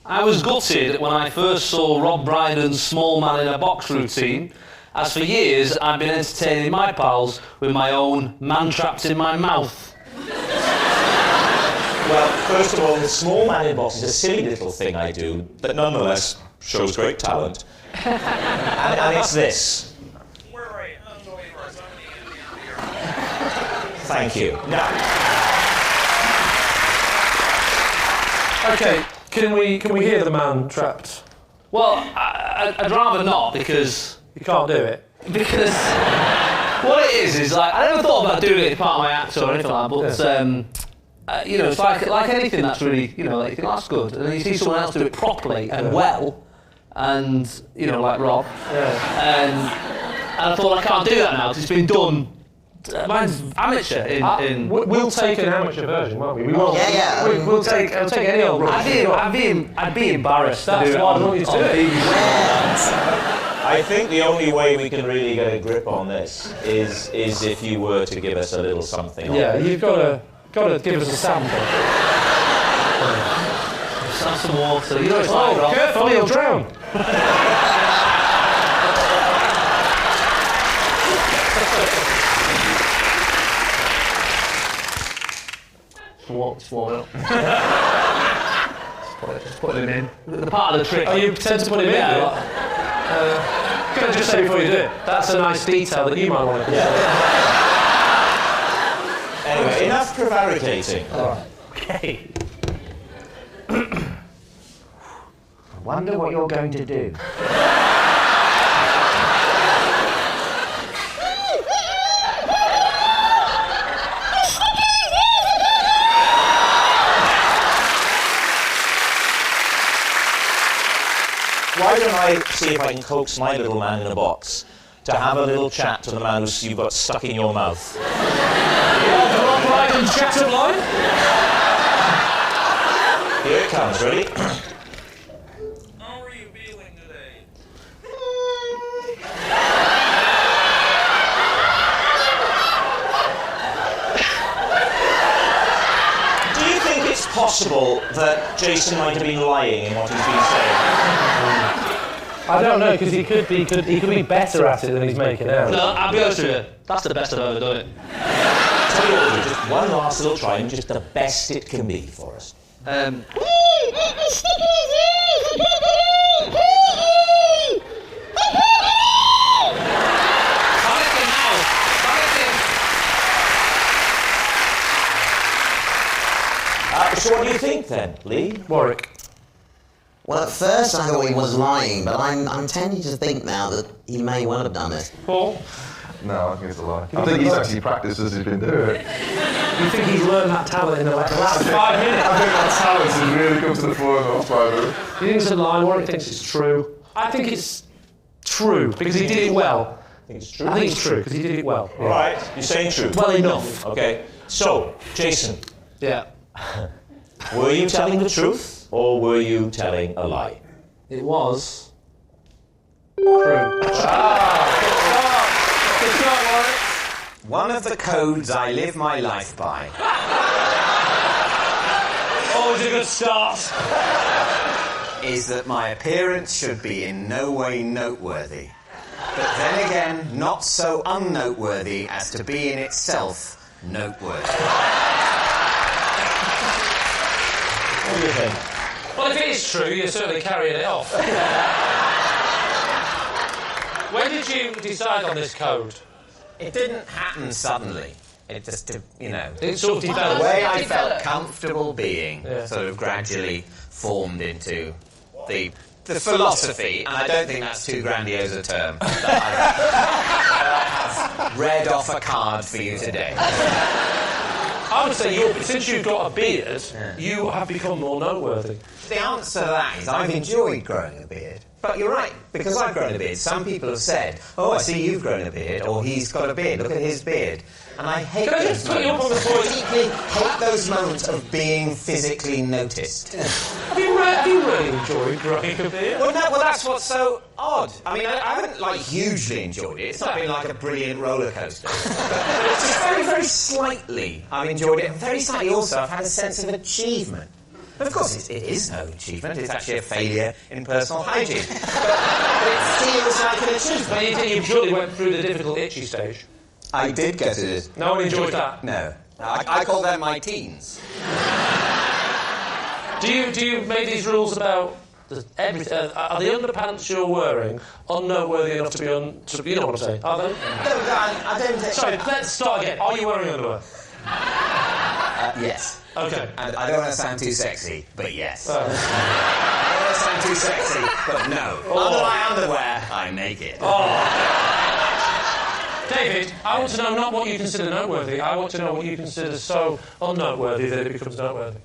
I was gutted when I first saw Rob Brydon's small man in a box routine, as for years I've been entertaining my pals with my own man trapped in my mouth. Well, first of all, the small man in a box is a silly little thing I do, but nonetheless shows great talent. and it's this. Thank you. Now. Okay, can we hear the man trapped? Well, I'd rather not, because... You can't do it? Because what it is like, I never thought about doing it as part of my act or anything like that, but, you know, it's like anything that's really, you know, like, you think, that's good, and then you see someone else do it properly and well, and, you know, like Rob, and I thought, I can't do that now, because it's been done. Mine's amateur in... We'll take an amateur version, won't we? We won't. Yeah. I'll take any old rubbish. I'd be embarrassed. That's why I want you to do it. I think the only way we can really get a grip on this is if you were to give us a little something. Yeah, you've got to give us a sample. Just have some water. You know it's like, Rob. Careful, you'll drown. Swallow up. Just put him in. The part of the trick. Oh, you tend to put him in? Yeah. Can I just say before you do it, that's a nice detail that you might want to consider. Anyway, enough prevaricating. Alright. Okay. I wonder what you're going to do. Why don't I see if I can coax my little man in a box to have a little chat to the man who you've got stuck in your mouth. Rob Brydon chat up line. Here it comes, ready? How are you feeling today? Do you think it's possible that Jason might have been lying in what he's been saying? I don't know, because he could be better at it than he's making out. No, I'll be honest with you. That's the best I've ever done it. Tell you what, we'll do, just one last little try and just the best it can be for us. So what do you think then, Lee? Warwick. Well, at first I thought he was lying, but I'm tending to think now that he may well have done it. Paul? No, I think it's a lie. I think he's actually practiced as he's been doing it. You think he's learned that talent in the last 5 minutes? I think that talent has really come to the fore in the last 5 minutes. You think it's a lie? Warwick thinks it's true. I think it's true, because he did it well. I think it's true. I think it's true, because he did it well. All right, you're saying true. Well enough. Okay, so, Jason, Yeah. were you telling the truth or were you telling a lie? It was True. One of the codes I live my life by Always a good start. is that my appearance should be in no way noteworthy. But then again, not so unnoteworthy as to be in itself noteworthy. What do you think? Well, if it is true, you're certainly carrying it off. When did you decide on this code? It didn't happen suddenly. It just, you know, It sort of the developed. way I felt comfortable being Yeah. sort of gradually formed into the philosophy, and I don't think that's too grandiose a term, that I have read off a card for you today. I would say since you've got a beard, you have become more noteworthy. The answer to that is I've enjoyed growing a beard. But you're right, because I've grown a beard. Some people have said, oh, I see you've grown a beard, or he's got a beard, look at his beard. And I hate Can I those just put you up on the moments. point? I deeply hate those moments of being physically noticed. Have you really enjoyed growing a beard? Well, that's what's so odd. I mean, I haven't, hugely enjoyed it. It's not been like a brilliant roller coaster. But it's just very, very slightly I've enjoyed it. And very slightly also I've had a sense of achievement. Of course, it is no achievement. It's actually a failure in personal hygiene. but it feels like an achievement. But you surely went through the difficult itchy stage. I did get it. No one enjoyed that? No. I call them my teens. Do you make these rules about everything? Are the underpants you're wearing unnoteworthy enough to be you know what I'm saying? Are they? No, I don't think... Sorry, let's start again. Are you wearing underwear? Yes. Okay. And I don't want to sound too sexy, but yes. I don't want to sound too sexy, but no. Under my underwear, I'm naked. David, I want to know not what you consider noteworthy, I want to know what you consider so unnoteworthy that it becomes noteworthy.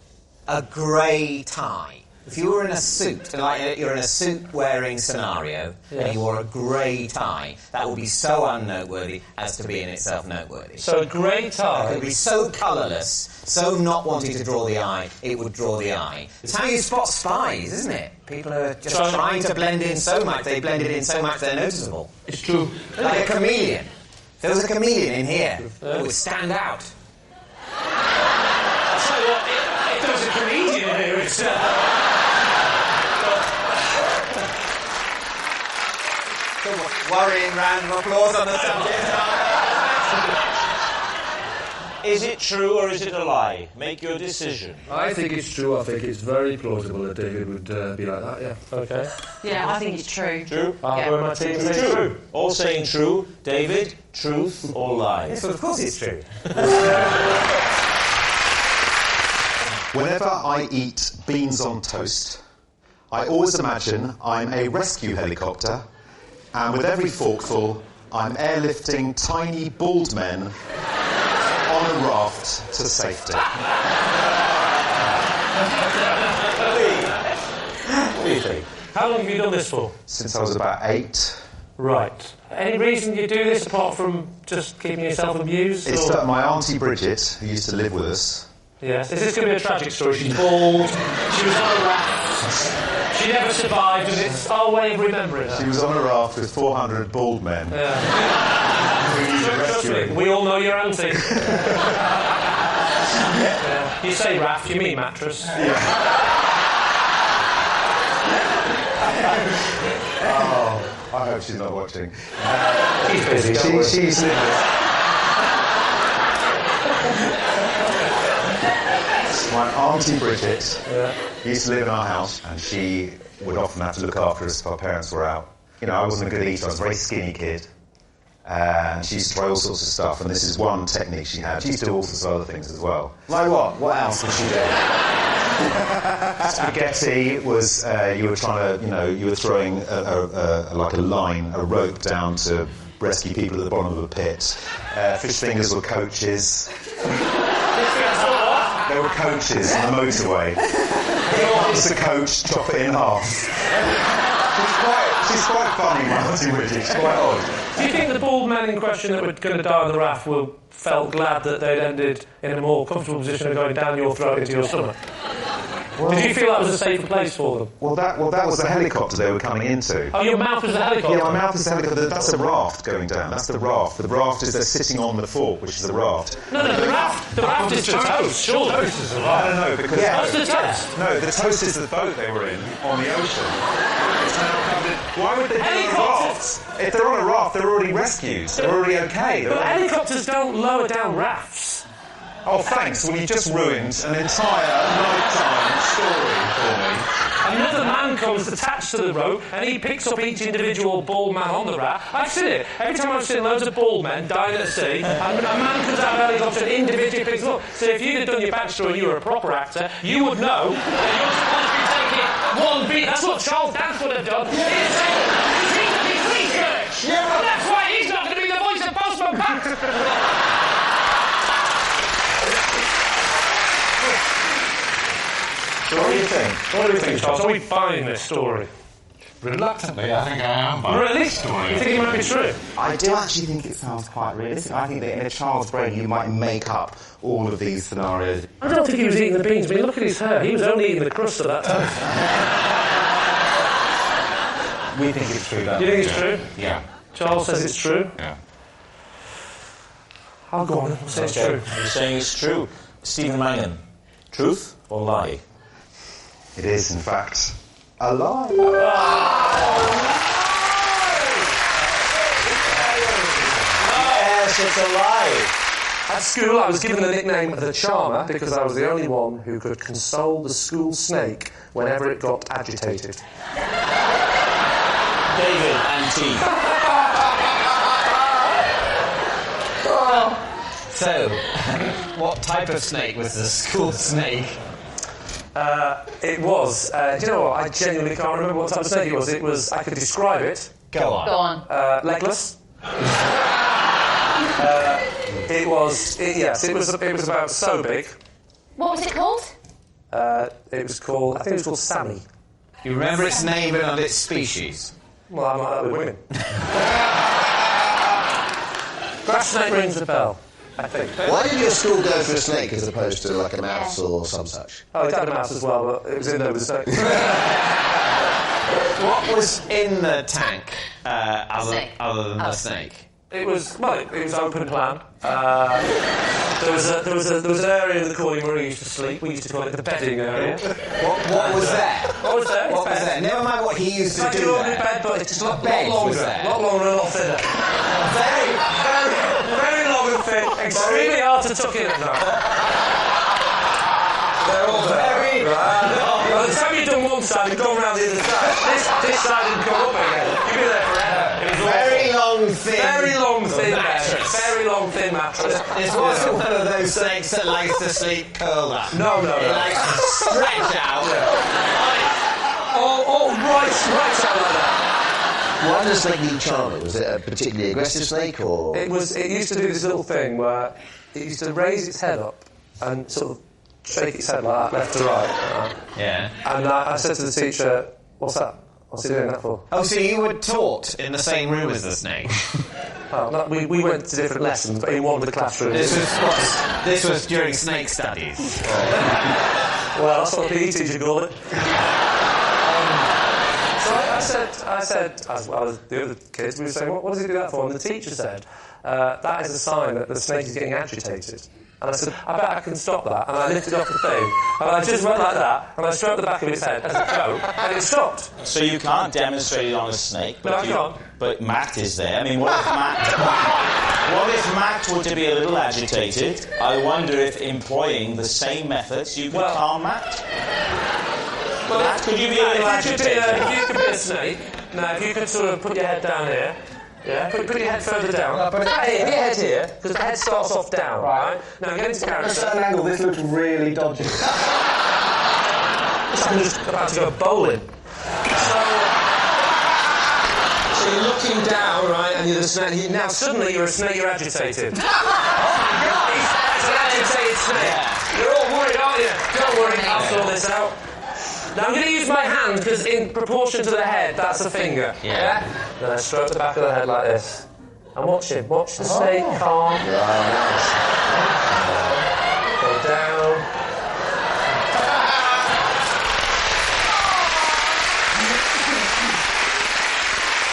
A grey tie. If you were in a suit, like you're in a suit-wearing scenario, and you wore a grey tie, that would be so unnoteworthy as to be in itself noteworthy. So a grey tie... It would be so colourless, so not wanting to draw the eye, it would draw the eye. It's how you spot spies, isn't it? People are just trying to blend in so much, they blend it in so much they're noticeable. It's true. Like a chameleon. If there was a chameleon in here, it would stand out. I'll tell you what, if there was a comedian in here, it's... Worrying round of applause on the subject. Is it true or is it a lie? Make your decision. I think it's true. I think it's very plausible that David would be like that, yeah. Okay. Yeah, I think it's true. True? I'll go my team and say True. All saying true. David, truth or lie? Yes, well, of course it's true. Whenever I eat beans on toast, I always imagine I'm a rescue helicopter, and with every forkful, I'm airlifting tiny bald men on a raft to safety. What do you think? How long have you done this for? Since I was about 8. Right. Any reason you do this apart from just keeping yourself amused? It started my Auntie Bridget, who used to live with us. Yes. Is this going to be a tragic story? She's bald, she was on a raft, she never survived, and it's our way of remembering her. She was on a raft with 400 bald men. Yeah. Who needed Trust me, rescuing. we all know your auntie. Yeah. You say raft, you mean mattress. Oh, I hope she's not watching. She's busy. She's my Auntie Bridget used to live in our house, and she would often have to look after us if our parents were out. You know, I wasn't a good eater, I was a very skinny kid. And she used to try all sorts of stuff, and this is one technique she had. She used to do all sorts of other things as well. Like what? What else would she do? Spaghetti was, you were trying to, you were throwing like a line, a rope down to rescue people at the bottom of a pit. Fish fingers were coaches. There were coaches on the motorway. Once a coach, chop it in half. She's quite funny, my Auntie Bridget. She's quite odd. Do you think the bald men in question that were going to die on the raft felt glad that they'd ended in a more comfortable position of going down your throat into your stomach? Did you feel that was a safer place for them? Well, that was the helicopter they were coming into. Oh, your mouth was the helicopter? Yeah, my mouth is the helicopter. That's a raft going down. That's the raft. The raft is they're sitting on the fork, which is the raft. No, the raft is the toast. Sure, the toast is the raft. I don't know, because... That's the toast. No, the toast is the boat they were in on the ocean. It's now covered... Why would they be on a raft? If they're on a raft, they're already rescued. They're already okay. But helicopters don't lower down rafts. Oh, thanks. Well, you just ruined an entire nighttime story for me. Another man comes attached to the rope and he picks up each individual bald man on the raft. I've seen it. Every time I've seen loads of bald men dying at sea, and a man comes out of a helicopter and individually picks them up. So if you'd have done your backstory and you were a proper actor, you would know that you're supposed to be taking one beat. That's what Charles Dance would have done. He's to be research. Yeah. And that's why he's not going to be the voice of Postman Pat. So what do you think? What do you think, Charles? Are we buying this story? Reluctantly, I think I am buying Really? this story. You think it might be true? I do actually think it sounds quite realistic. I think that in a child's brain you might make up all of these scenarios. I don't think he was eating the beans. I mean, look at his hair. He was only eating the crust of that toast. We think it's true, though. Do you think it's true? Yeah. Charles says it's true. Yeah. I'll go on. I'll say it's true. You're saying it's true. Stephen Mangan, truth or lie? It is, in fact, a lie. Yes, it's a lie. At school, I was given the nickname the Charmer because I was the only one who could console the school snake whenever it got agitated. David and T. So, what type of snake was the school snake? It was. Do you know what? I genuinely can't remember what type of snake it was. It was. I could describe it. Go on. Go on. Legless. It was. Yes, it was about so big. What was it called? It was called. I think it was called Sammy. You remember its name and its species? Well, I might have the women. Grass snake rings a bell, I think. Why did your school go for a snake as opposed to like a mouse or some such? Oh, it had a mouse as well, but it was in there with a snake. What was in the tank other than the snake? It was open plan. There was an area in the corner where we used to sleep. We used to call it the bedding area. What was there? What was there? What was there? Never mind what he used to like do an ordinary there. bed, but it's just a lot Bed longer. was there. A lot longer and a lot thinner. Very long and thin. Extremely hard to tuck in at night. They're all very. By the time you've done one side and gone round the other side, this side didn't come up again. You'd be there forever. It was Very long, thin. very long, thin mattress. Very long, thin mattress. It wasn't one of those snakes that likes to sleep curled up. No. It likes to stretch out. All right out like that. Why does the snake need charmer? Was it a particularly aggressive snake or? It used to do this little thing where it used to raise its head up and sort of shake its head like that, left to right. Yeah. And I said to the teacher, "What's that? What's he doing that for?" Oh, so you were taught in the same room as the snake? Oh, no, we went to different lessons, but in one of the classrooms. This was during snake studies. Well, that's what the PE teacher called it. So I said, as well as the other kids, we were saying, what does he do that for? And the teacher said, that is a sign that the snake is getting agitated. And I said, I bet I can stop that. And I lifted off the thing, and I just went like that, and I stroked the back of its head as a joke, and it stopped. So you can't demonstrate it on a snake, but No, I can't. But Matt is there. I mean, what if Matt were to be a little agitated? I wonder if employing the same methods you could calm Matt. Well, Could you be a little agitated? If you could be a snake, now if you could sort of put your head down here, yeah, put your head further down. Put your head here, because the head starts off down, right? Now get into character. At a certain angle, this looks really dodgy. I'm just about to go bowling. So you're looking down, right, and you're the snake. Now suddenly you're a snake, you're agitated. Oh my God! It's an agitated snake. You're all worried, aren't you? Don't worry, I'll sort this out. Now I'm going to use my hand because in proportion to the head, that's a finger. Yeah. Then I stroke the back of the head like this. And watch him. Watch the snake calm. Go down.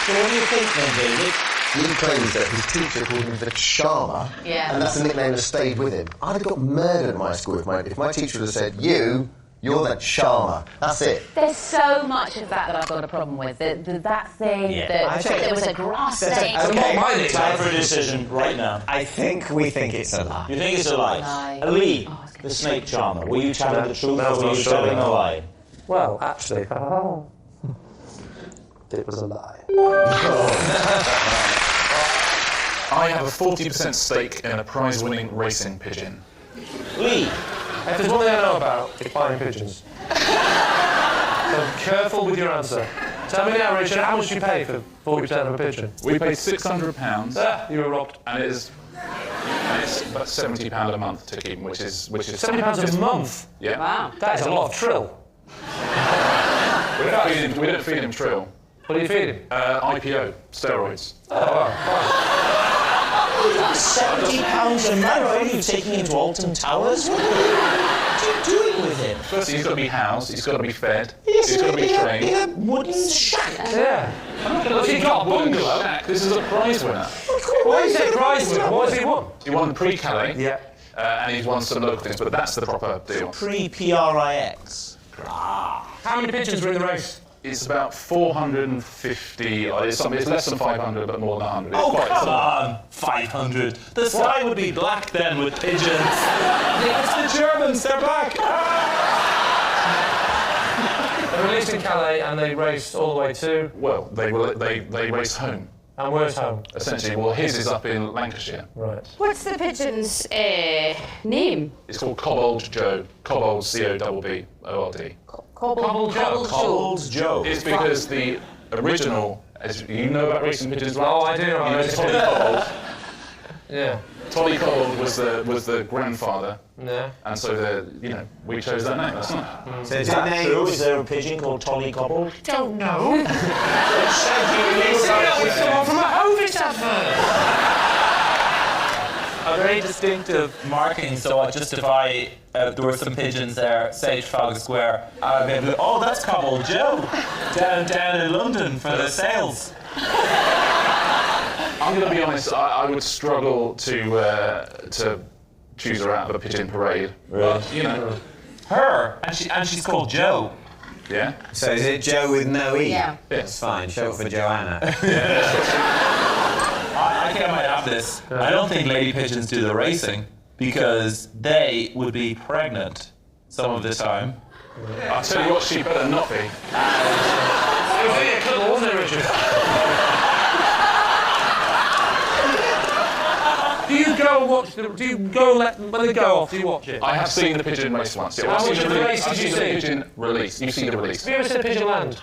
So what do you think then, David? He claims that his teacher called him the charmer, and that's the nickname that stayed with him. I'd have got murdered at my school if my teacher would have said, you're the charmer. That's it. There's so much of that I've got a problem with. That thing, that there was a grass snake. Okay, time for a decision right now. I think we think it's a lie. You think it's a lie? Lee, the snake charmer, were you telling the truth or were you telling a lie? Well, actually, it was a lie. I have a 40% stake in a prize-winning racing pigeon. Lee. If there's one thing I know about, it's buying pigeons. So careful with your answer. Tell me now, Richard, how much do you pay for 40% of a pigeon? We paid £600. You were robbed. And it's about £70 a month to keep them, which is £70 a month? Yeah. Wow. That is a lot of trill. We don't feed him trill. What do you feed him? IPO, steroids. Oh, wow. £70 a month? Are you taking him to Alton Towers? What are you doing with him? Firstly, he's got to be housed, he's got to be fed, he's got to be trained. In a wooden shack. Yeah. Has he got a bungalow? This is a prize winner. Why is it prize winner? What has he won? He won pre-Calais, Yeah. and he's won some local things, but that's the proper deal. Pre-PRIX. How many pigeons were in the race? It's about 450. It's less than 500, but more than 100. Oh, come on! 500. The sky would be black then with pigeons. It's the Germans, they're back! They released in Calais and they raced all the way to... Well, they raced home. And where's home? Essentially, well, his is up in Lancashire. Right. What's the pigeon's name? It's called Cobbold Joe. Cobbold, C-O-B-B-O-L-D. Cobbold Joe. It's because the original, as you know about racing pigeons, right? Oh, I do know. You know Tolly Cobbold. Yeah. Tolly Cobbold was the grandfather. Yeah. And so we chose that name. That's not. So is that true? Is there a pigeon called Tolly Cobbold? Don't know. We saw from a Hovis advert. A very distinctive marking, so just if there were some pigeons there, say Trafalgar Square, I'd be able to, oh, that's Cobbold Joe, down in London for the sales. I'm going to be honest, I would struggle to choose her out of a pigeon parade. Right. But, Her, and she's called Joe. Yeah. So is it Joe with no E? Yeah. That's fine, show it for Joanna. I think I might have this. I don't think lady pigeons do the racing because they would be pregnant some of the time. I'll tell you what, she better not be. It was really a cuddle, wasn't it, Richard? Do you go and watch when they go off, do you watch it? I have seen the pigeon race once. Yeah, How much of the race did you see? The pigeon release. You've seen the release. Have you ever seen a pigeon land?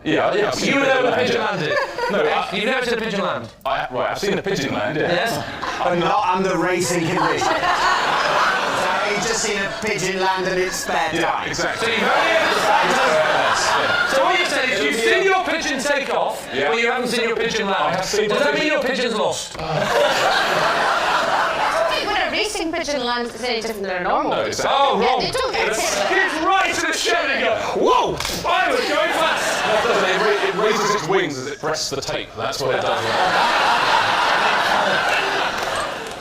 Yeah. You know the pigeon landed? No, you've never seen a pigeon land? I've seen the pigeon land, yeah. Yes? I'm not under racing conditions. So you've just seen a pigeon land in its spare time. Yeah, exactly. So you've only ever So what you're saying is you've seen your pigeon take off, but you haven't seen your pigeon land. I have seen Does that mean your pigeon's lost? When a racing pigeon lands, it's any different than a normal. No, exactly. Oh, wrong. They don't get hit. Get right to the show and go, whoa, I was going fast. No, it doesn't. It raises its wings as it presses the tape. That's what it does.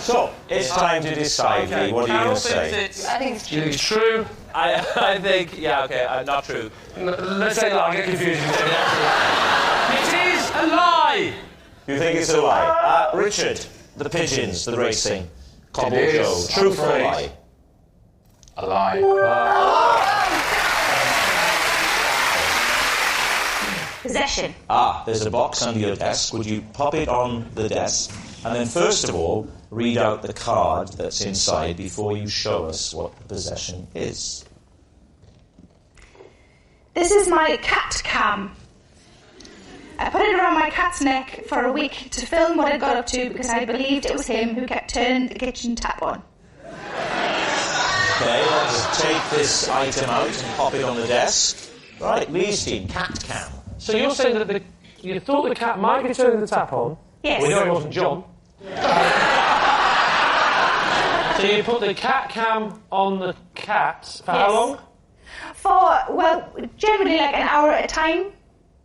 So, it's time to decide, Lee. What are you going to say? I think it's Do you think it's true? I think, not true. Let's say lie, I get confused. It is a lie. You think it's a lie? Richard, the pigeons, the racing. Cobble It Joe. is, True I'm for a afraid. lie? A lie. possession. There's a box under your desk. Would you pop it on the desk? And then first of all, read out the card that's inside before you show us what the possession is. This is my cat cam. I put it around my cat's neck for a week to film what I got up to because I believed it was him who kept turning the kitchen tap on. Okay, let's take this item out and pop it on the desk. Right, Lee's team, cat cam. So you're saying that you thought the cat might be turning the tap on? Yes. We know it wasn't John. So you put the cat cam on the cat for how long? For, generally like an hour at a time,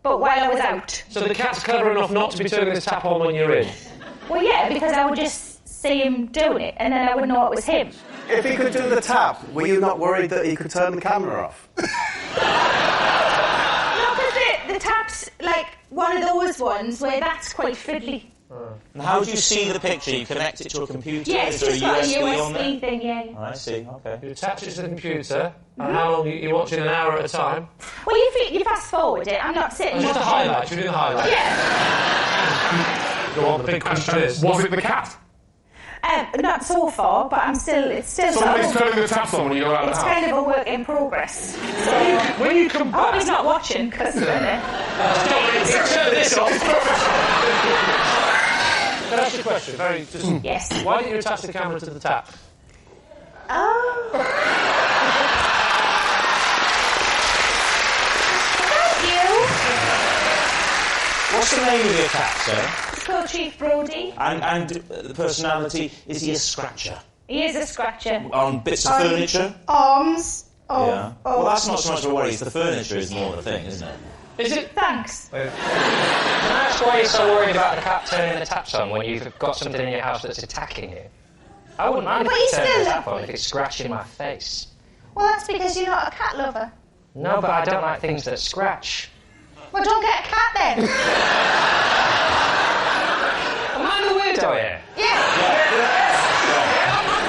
but while I was out. So the cat's clever enough not to be turning the tap on when you're in? Well, yeah, because I would just see him doing it, and then I would know it was him. If he could do the tap, were you not worried that he could turn the camera off? No, because the tap's like one of those ones where that's quite fiddly. And how do you see the picture? You connect it to a computer? Yeah, Is it's there just got a USB on there? USB thing, yeah. Oh, I see, okay. You attach it to the computer, and how long you watch it? An hour at a time? Well, you fast forward it. I'm not sitting It's just a watching. highlight. You're doing the highlight. Yeah. Go on, the big question is, was it the cat? Not so far, but it's still. Somebody's turning the taps on when you go out of the It's house. kind of a work in progress. When you come I hope back... he's not watching, because... Turn this off. Can I ask you a question? Yes. Why didn't you attach the camera to the tap? Oh. Thank you. What's the name of your cat, sir? It's called Chief Brody. And the personality, is he a scratcher? He is a scratcher. On bits of furniture? Arms. Yeah. Well, that's not so much of a worry. It's the furniture is more the thing, isn't it? Is it? Thanks. Can I ask why you're so worried about the cat turning the taps on when you've got something in your house that's attacking you? I wouldn't mind But if he's it turned the still- tap on if it's scratching my face. Well, that's because you're not a cat lover. No, but I don't like things that scratch. Well, don't get a cat then. Am I the weirdo here? Yeah.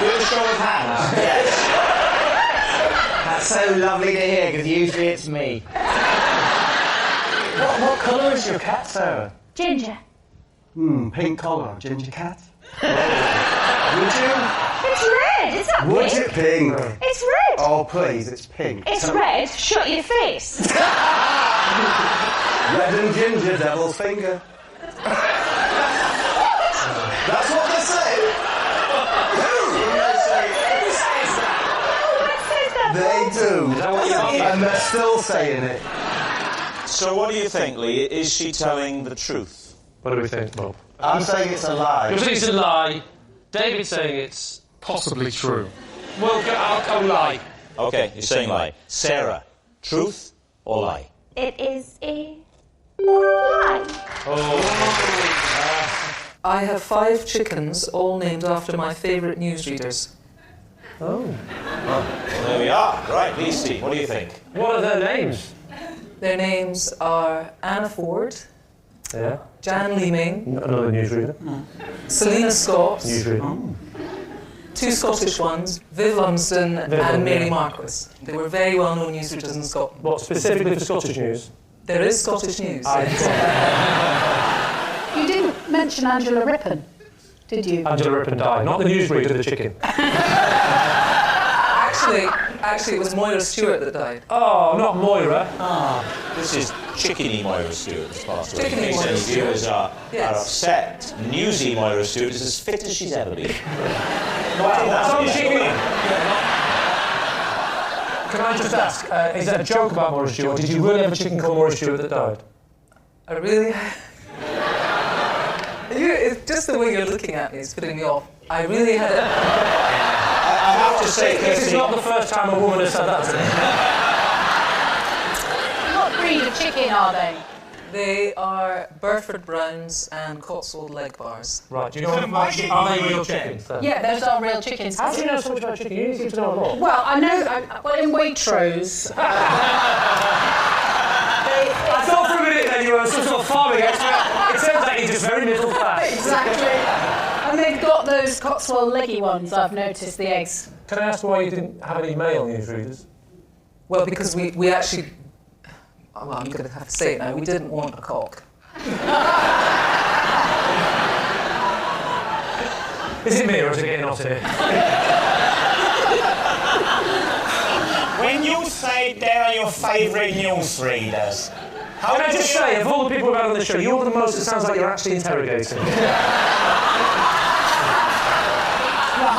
Will show of hands. Yes. That's so lovely to hear, because usually it's me. What colour is your cat, Sarah? Ginger. Pink collar, ginger cat. It's red. It's not Would pink. it pink? It's red. Oh, please, it's pink. It's red. Shut your face. Red and ginger, devil's finger. That's what they say. They do. Is that what you mean? And they're still saying it. So what do you think, Lee? Is she telling the truth? What do we think, Bob? I'm saying it's a lie. You're saying it's a lie. David's saying it's possibly true. Well, I'll go lie. Okay, you're saying lie. Sarah, truth or lie? It is a lie. I have 5 chickens, all named after my favourite newsreaders. Oh. Well, there we are. Right, Leasty, what do you think? What are their names? Their names are Anna Ford, Yeah. Jan Leeming, Another newsreader. Selina Scott, Newsreader. 2 Scottish ones, Viv Lumsden Viv, and Mary yeah. Marquis. They were very well-known newsreaders in Scotland. What, specifically for Scottish news? There is Scottish news. You didn't mention Angela Rippon, did you? Angela Rippon died, not the newsreader, the chicken. Actually, it was Moira Stewart that died. Oh, not Moira. This is Chickeny Moira Stewart that's passed away. Chickeny In case Moira any Stewart. viewers are Yes. upset, Newsy Moira Stewart is as fit as she's ever been. Some chicken. Can I just ask, is that a joke about Moira Stewart? Did you really have a chicken called Moira Stewart that died? I really... it's just the way you're looking at me is putting me off. I really had a... I have to say, This is not the first time a woman has said that to me. What breed of chicken are they? They are Burford Browns and Cotswold Leg Bars. Right, do you know are they real chickens? Then? Yeah, those are real chickens. How do you know so much about chicken? You seem to know a lot. Well, I know. Well, in Waitrose. I thought for a minute that you were some sort of farming expert. It turns out you're just very middle class. Exactly. And they've got those Cotswold leggy ones, I've noticed, the eggs. Can I ask why you didn't have any male newsreaders? Well, because we actually... Well, I'm going to have to say it now. We didn't want a cock. Is it me or is it getting hot here? When you say they're your favourite newsreaders, Can I just say, of all the people we've had on the show, you're the most, it sounds like you're actually interrogating.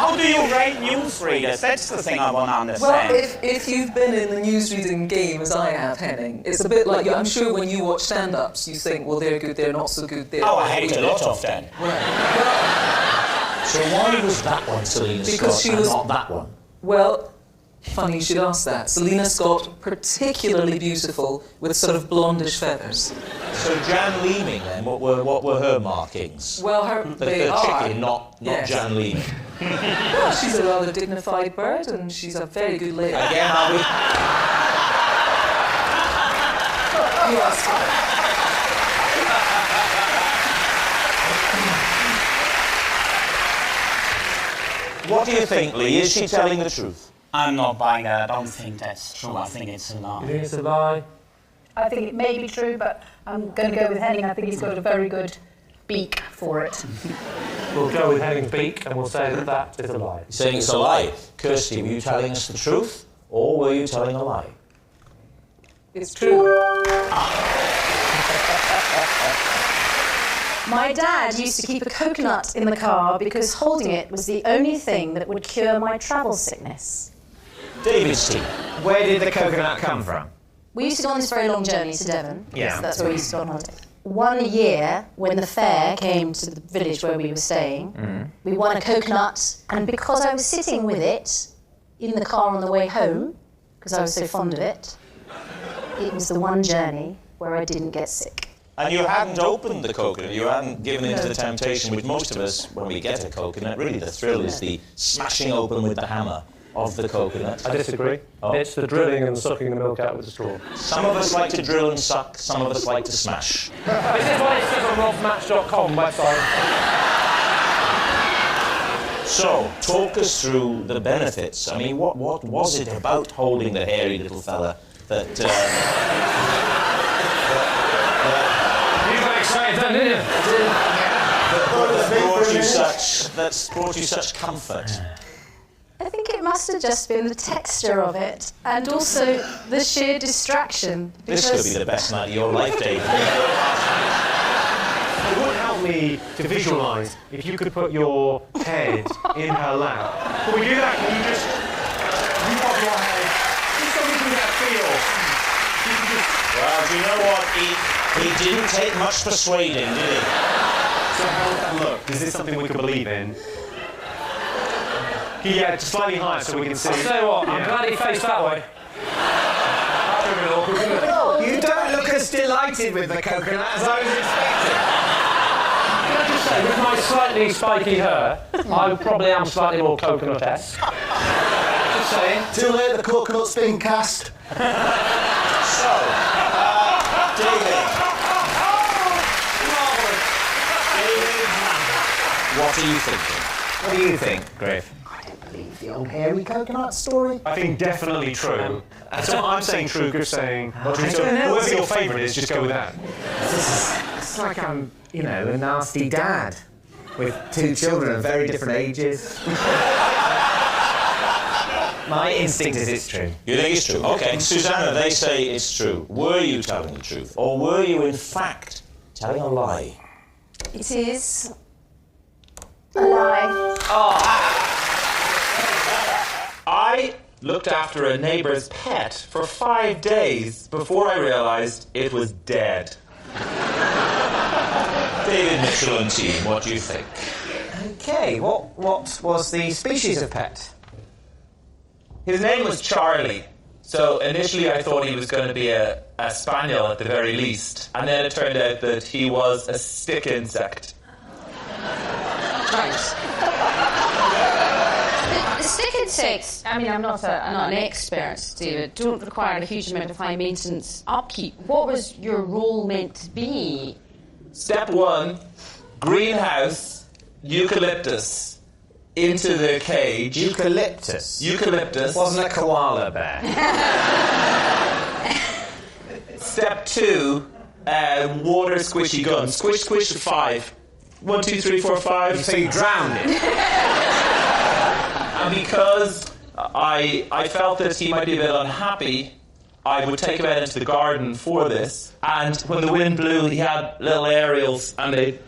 how do you rate newsreaders? That's the thing I want to understand. Well, if you've been in the newsreading game as I have, Henning, it's a bit like, I'm sure when you watch stand-ups, you think, well, they're good, they're not so good, they're... Oh, I hate a lot of them. So why was that one Selina Because Scott she and was- not that one? Well, funny you should ask that. Selina Scott, particularly beautiful, with sort of blondish feathers. So Jan Leeming then, what were her markings? Well, they The are. chicken, not Yes. Jan Leeming. Well, she's a rather dignified bird, and she's a very good lady. Again, are we? Yes. What do you think, Lee? Is she telling the truth? I'm not buying that. I don't think that's true. I think it's a lie. You think it's a lie? I think it may be true, but I'm going to go with Henning. I think he's got a very good beak for it. We'll go with Henning's beak and we'll say that that is a lie. You're saying it's a lie. Kirsty, were you telling us the truth, or were you telling a lie? It's true. My dad used to keep a coconut in the car because holding it was the only thing that would cure my travel sickness. David's team. Where did the coconut come from? We used to go on this very long journey to Devon. Yeah. That's where we used to go on holiday. One year, when the fair came to the village where we were staying, we won a coconut, and because I was sitting with it in the car on the way home, because I was so fond of it, it was the one journey where I didn't get sick. And you hadn't opened the coconut, you hadn't given in to the temptation, which most of us, when we get a coconut, really the thrill is the smashing open with the hammer of the coconut? I disagree. Oh. It's the drilling and sucking the milk out with the straw. Some of us like to drill and suck, some of us like to smash. This is what it says on robmatch.com website. So, talk us through the benefits. I mean, what was it about holding the hairy little fella that... You got excited then, didn't you? That's brought you such comfort? I think it must have just been the texture of it and also the sheer distraction. This could be the best night of your life, Dave. It would help me to visualise if you could put your head in her lap. Can we do that? Can you just... You pop your head, just so we can get a feel. Well, do you know what? He didn't take much persuading, did he? So how would that look? Is this something we can believe in? Yeah, just slightly higher so we can see. I'll tell you what, I'm glad he faced that way. You don't look as delighted with the coconut as I was expecting. Can I just say, with my slightly spiky hair, I probably am slightly more coconut-esque. Just saying. Too late, the coconut's been cast. So, David. What are you thinking? What do you think, Griff? The old hairy coconut story? I think definitely true. So I'm saying true, Griff's saying not true. I So don't know. whoever your favourite is, just go with that. It's like I'm, a nasty dad with two children of very different ages. My instinct is it's true. You think it's true? Okay, Susanna, they say it's true. Were you telling the truth? Or were you, in fact, telling a lie? It is a lie. I looked after a neighbour's pet for 5 days before I realised it was dead. David Mitchell and team, what do you think? Okay, what was the species of pet? His name was Charlie. So initially I thought he was going to be a spaniel at the very least. And then it turned out that he was a stick insect. Right. The stick insects, I mean, I'm not an expert, David, don't require a huge amount of high maintenance upkeep. What was your role meant to be? Step 1, greenhouse, eucalyptus. Into the cage. Eucalyptus? Eucalyptus. Wasn't a koala bear. Step 2, water squishy gun. Squish, squish, 5. 1, 2, 3, 4, 5. So you drowned it. And because I felt that he might be a bit unhappy, I would take him out into the garden for this. And when the wind blew, he had little aerials, and they...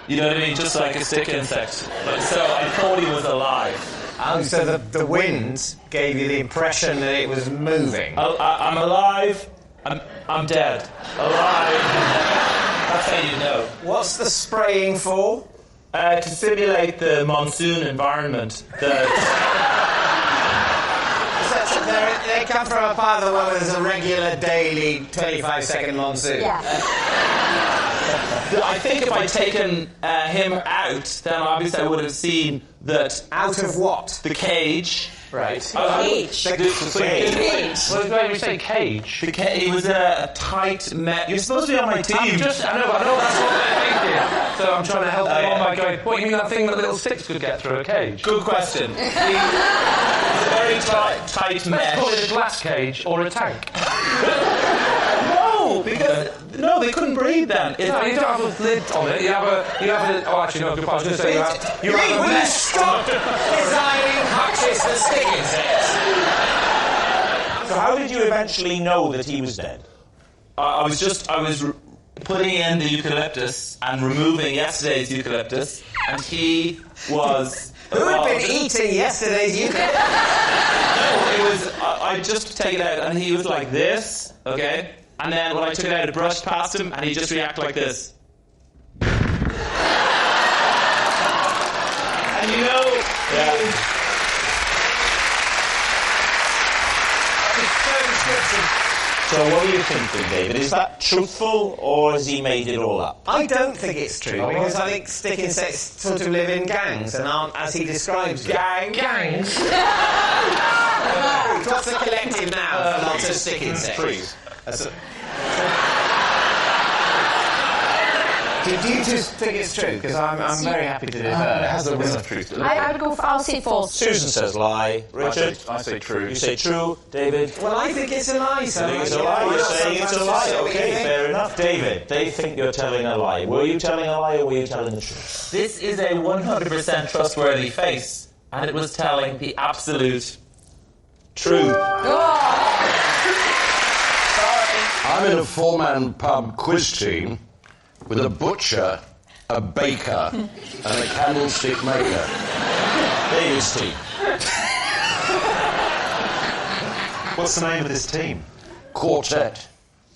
You know what I mean? Just like a stick insect. So I thought he was alive. Oh, so the wind gave you the impression that it was moving. I'm alive. I'm dead. Alive. That's how you know. What's the spraying for? To simulate the monsoon environment. They come from a part of the world where there's a regular daily 25-second monsoon. Yeah. I think if I'd taken him out, then obviously I would have seen that... Out of what? The cage. Right. Cage. The cage. What did you say, cage? He was a tight man. You're supposed to be on my team. I know that's what they're thinking. So I'm trying to help them on by going, what, you mean that thing that little sticks could get through a cage? Good question. He's a very tight man. Let's call it a glass cage or a tank. No, because they couldn't breathe then. No, you don't have a lid on it. You have a. Oh, actually, no. I was going to say you have a Will stop designing hutches for stick insects? So how did you eventually know that he was dead? I was putting in the eucalyptus and removing yesterday's eucalyptus, and he was... Who had been eating yesterday's eucalyptus? No, it was... I just take it out, and he was like this, okay? And then when I took it out, I brushed past him, and he just reacted like this. And you know... That is so descriptive. So what are you thinking, David? Is that truthful, or has he made it all up? I don't think it's true, because I think stick insects sort of live in gangs and aren't, as he describes it. Gangs? What's the collective now for lots of stick insects? Do you just think it's true? Because I'm very happy to defer. It has a ring of truth. I would go for, I'll say false. Susan says lie. Richard? I say true. You say true. David? Well, I think it's a lie. You think it's a lie? You're saying it's a lie. Okay, fair enough. David, they think you're telling a lie. Were you telling a lie, or were you telling the truth? This is a 100% trustworthy face, and it was telling the absolute truth. I'm in a four-man pub quiz team with a butcher, a baker, and a candlestick maker. David's team. What's the name of this team? Quartet.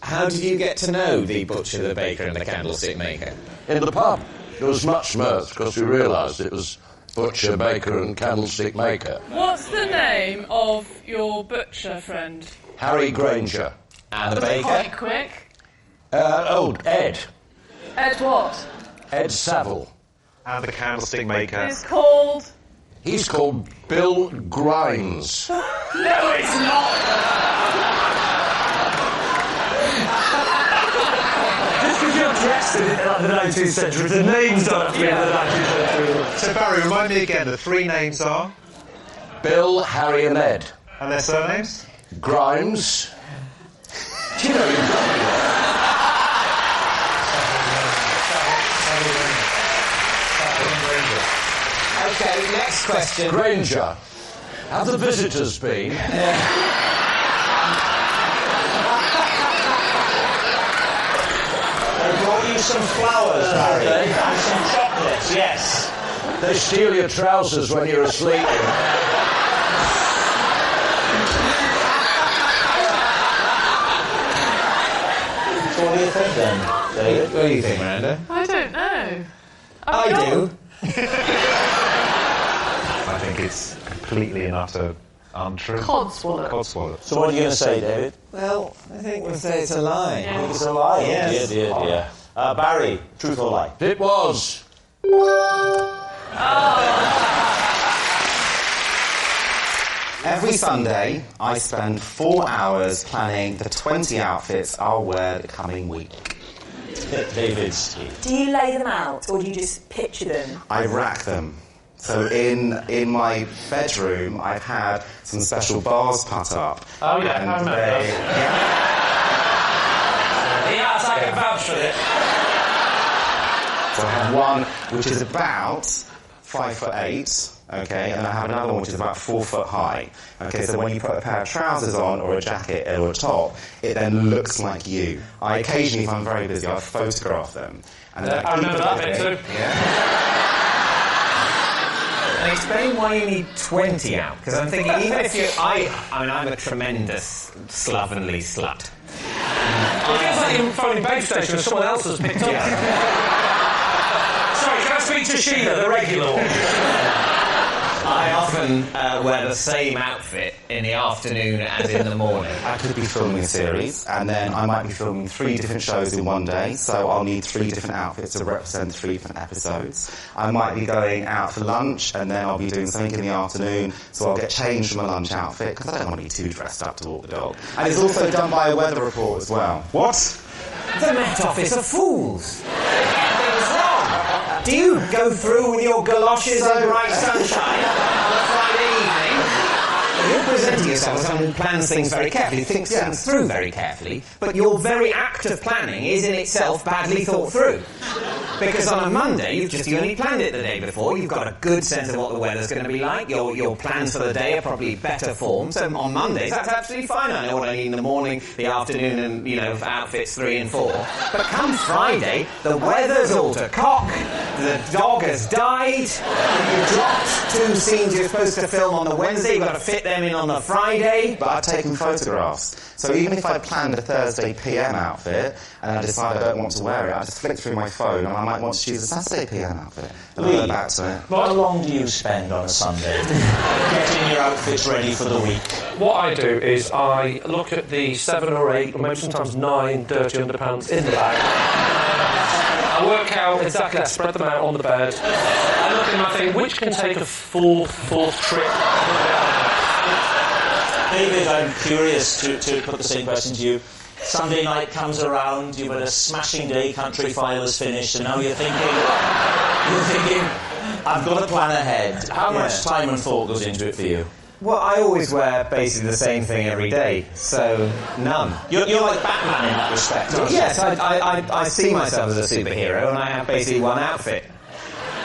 How did you get to know the butcher, the baker, and the candlestick maker? In the pub. There was much mirth because we realised it was butcher, baker, and candlestick maker. What's the name of your butcher friend? Harry Granger. And the baker? Quite quick. Ed. Ed what? Ed Saville. And the candlestick maker? He's called... He's called Bill Grimes. No, it's not. Just because you're dressed in it like the 19th century, the names don't have to be in the 19th century. So Barry, remind me again, the three names are? Bill, Harry and Ed. And their surnames? Grimes. Do you know you've got me there? Okay, next question. Granger. Have the visitors been? They brought you some flowers, Barry. And some chocolates, yes. They steal your trousers when you're asleep. So what do you think then, David? What do you think, Miranda? I don't know. I do. I think it's completely and utter untrue. Codswallop. So what are you going to say, David? Well, I think we'll say it's a lie. I think it's a lie. Yes. Dear. Barry, truth or lie? It was. Every Sunday, I spend 4 hours planning the 20 outfits I'll wear the coming week. David's team. Do you lay them out, or do you just picture them? I rack them. So in my bedroom, I've had some special bars put up. Oh, yeah, I remember those. Yes, I can vouch for it. So I have one which is about 5'8", okay, and I have another one which is about 4 foot high. Okay, so when you put a pair of trousers on, or a jacket, or a top, it then looks like you. I occasionally, if I'm very busy, I photograph them. And then I remember that bit too. Yeah. And explain why you need 20 out, because I'm thinking, even if you... I'm a tremendous slovenly slut. It feels like you're phoning base station and someone else has picked up. Sorry, can I speak to Sheila, the regular one? I often wear the same outfit in the afternoon as in the morning. I could be filming a series, and then I might be filming 3 different shows in one day, so I'll need 3 different outfits to represent 3 different episodes. I might be going out for lunch, and then I'll be doing something in the afternoon, so I'll get changed from my lunch outfit, because I don't want to be too dressed up to walk the dog. And it's also done by a weather report as well. What? The Met Office are fools. Everything's wrong. Do you go through with your galoshes in bright sunshine on a Friday evening? You're presenting yourself as someone who plans things very carefully, thinks things through very carefully, but your very act of planning is in itself badly thought through. Because on a Monday, you only planned it the day before, you've got a good sense of what the weather's going to be like, your plans for the day are probably better formed, so on Mondays, that's absolutely fine. I know what I need in the morning, the afternoon, and, for outfits 3 and 4. But come Friday, the weather's all to cock, the dog has died, you dropped 2 scenes you're supposed to film on the Wednesday, you've got to fit them them in on the Friday. But I've taken photographs. So even if I planned a Thursday PM outfit and I decide I don't want to wear it, I just flick through my phone and I might want to choose a Saturday PM outfit. And I'll go back to it. How long do you spend on a Sunday getting your outfits ready for the week? What I do is I look at the 7 or 8, or maybe sometimes 9 dirty underpants in the bag. I work out exactly, I spread them out on the bed. I look at them and I think, which can take a fourth trip? David, I'm curious to put the same question to you. Sunday night comes around, you've had a smashing day, Country File is finished, and now you're thinking, I've got to plan ahead. How much time and thought goes into it for you? Well, I always wear basically the same thing every day, so none. You're like Batman in that respect, aren't you? Yes, I see myself as a superhero, and I have basically one outfit.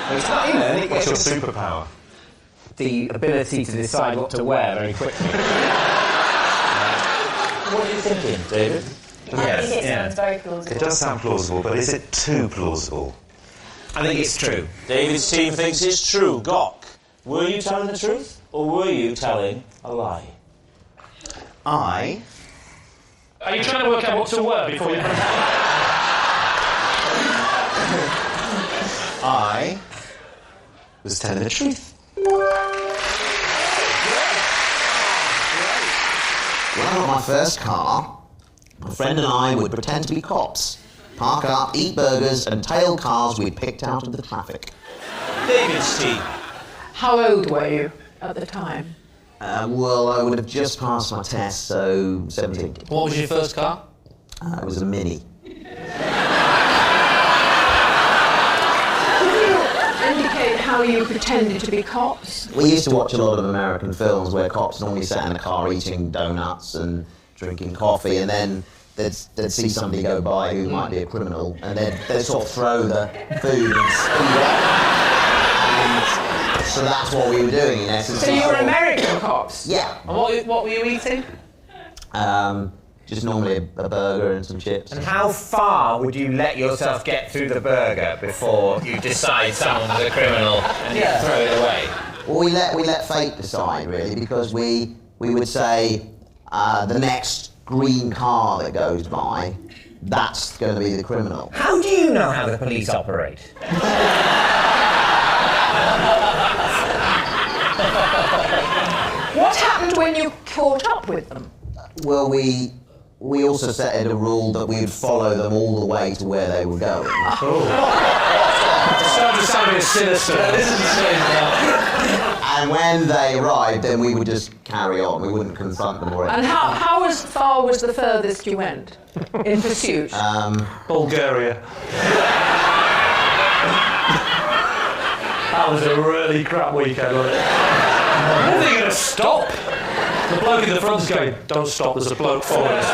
It's not, What's your superpower? The ability to decide what to wear very quickly. What are you thinking, David? I think it sounds very plausible. It does sound plausible, but is it too plausible? I think it's true. David's team thinks it's true. Gok, were you telling the truth, or were you telling a lie? Are you trying to work out what to wear before you... I was telling the truth. When I got my first car, my friend and I would pretend to be cops, park up, eat burgers, and tail cars we'd picked out of the traffic. David's team. How old were you at the time? Well, I would have just passed my test, so 17. What was your first car? It was a Mini. Indicate how you pretended to be cops? We used to watch a lot of American films where cops normally sat in a car eating donuts and drinking coffee, and then they'd see somebody go by who might be a criminal, and they'd sort of throw the food and speed up. So that's what we were doing in essence. So you were American cops? Yeah. And what were you eating? Just normally a burger and some chips. And how far would you let yourself get through the burger before you decide someone's a criminal and you throw it away? Well, we let fate decide, really, because we would say the next green car that goes by, that's going to be the criminal. How do you know how the police operate? What happened when you caught up with them? Well, we also set a rule that we would follow them all the way to where they were going. It's sounding sinister. And when they arrived, then we would just carry on. We wouldn't confront them or anything. And how far was the furthest you went in pursuit? Bulgaria. That was a really crap weekend, wasn't it? When are they going to stop? The bloke in the front's going, don't stop, there's a bloke following us. I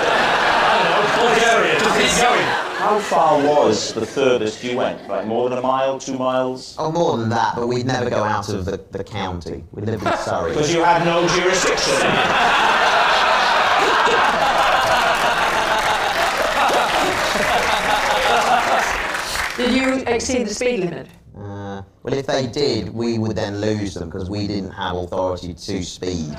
don't know, Bulgaria, just keep going. How far was the furthest you went? Like more than a mile, 2 miles? Oh, more than that, but we'd never go out of the county. We lived in Surrey. Because you had no jurisdiction. Did you exceed the speed limit? Well, if they did, we would then lose them because we didn't have authority to speed.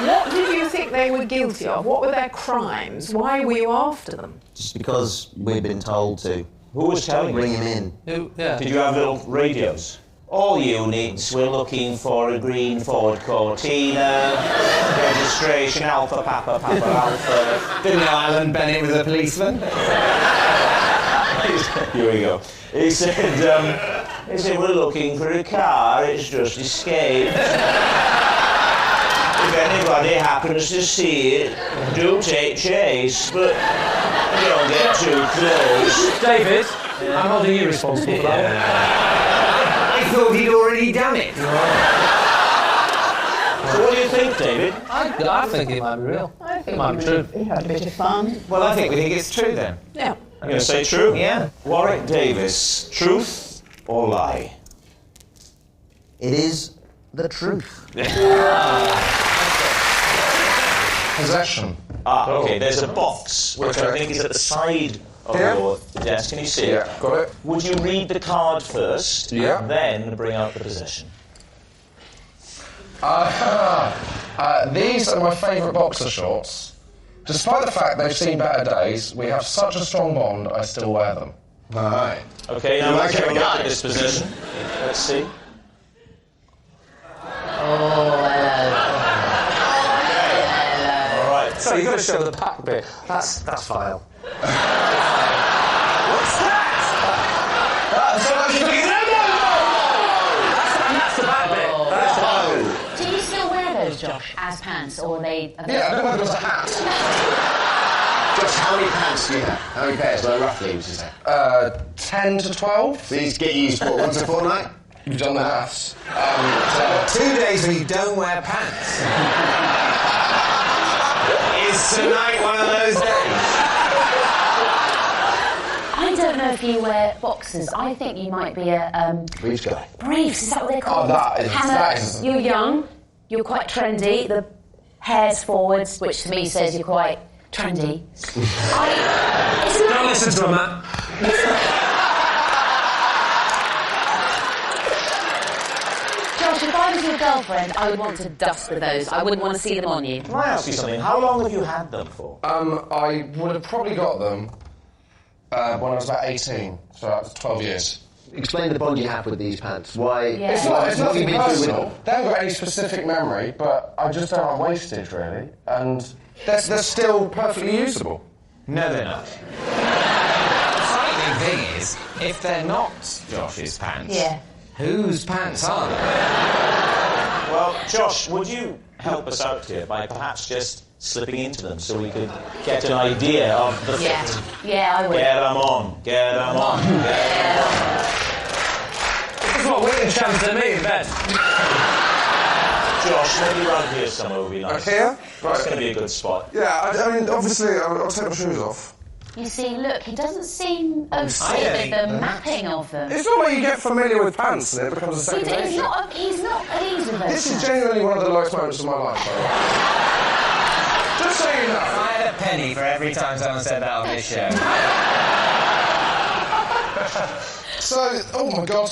What did you think they were guilty of? What were their crimes? Why were you after them? Just because we'd been told to. Who was telling Bring you? him in. Did you have little radios? All units, we're looking for a green Ford Cortina, registration Alpha Papa Alpha. Didn't know Alan Bennett was a policeman? Here we go. He said, we're looking for a car, it's just escaped. If anybody happens to see it, do take chase, but don't get too close. David, I'm holding you responsible for that. I thought he'd already done it. So what do you think, David? I think it might be real. I think It might be true. He had a bit of fun. Well, I think we think it's true then. Yeah. I'm going to say true? Yeah. Warwick Davis, truth or lie? It is the truth. Possession. Okay, there's a box, which I think is at the side of your desk. Can you see it? Yeah, got it. Would you read the card first, Yeah. and then bring out the possession? These are my favourite boxer shorts. Despite the fact they've seen better days, we have such a strong bond, I still wear them. Alright. Okay, now let's have a look at this position. Let's see. Oh, hello. Alright. So you've got to show the back bit. That's file. What's that? That's the back bit. That's the back bit. Do you still wear those, Josh, as pants, or are they? Yeah, I don't wear them as a hat. Josh, how many pants do you have? How many pairs, like, roughly, would you say? 10 to 12. These get used, what, once a fortnight? You've done the maths. So 2 days when you don't wear pants. Is tonight one of those days? I don't know if you wear boxers. I think you might be a Briefs guy. briefs. Is that what they're called? Oh, that is. You're young. You're quite trendy. The hair's forwards, which to me says you're quite trendy. Don't listen to him, Matt. Josh, if I was your girlfriend, I would want to dust with those. I wouldn't want to see them on you. Can I ask you something? How long have you had them for? I would have probably got them when I was about 18, so that's 12 years. Explain the bond you have with these pants. Why? Yeah. It's what have nothing you been through with personal. them? They haven't got any specific memory, but I just don't have wastage, really. And they're still perfectly usable. No, they're not. The frightening thing is, if they're not Josh's pants, whose pants are they? Well, Josh, would you help us out here by perhaps just slipping into them so we could get an idea of the fit? Yeah, I would. Get them on, get them on, get them on. This is what Whitney chants at me in bed. Josh, maybe around here somewhere would be nice. Here? That's going to be a good spot. Yeah, I mean, obviously, I'll take my shoes off. You see, look, he doesn't seem okay with the mapping of them. It's not like you get familiar with pants and it becomes a second nature. He's not pleased with those This is pants. genuinely one of the lowest moments of my life, by the way. Just so you know. I had a penny for every time someone said that on this show. So, oh my God.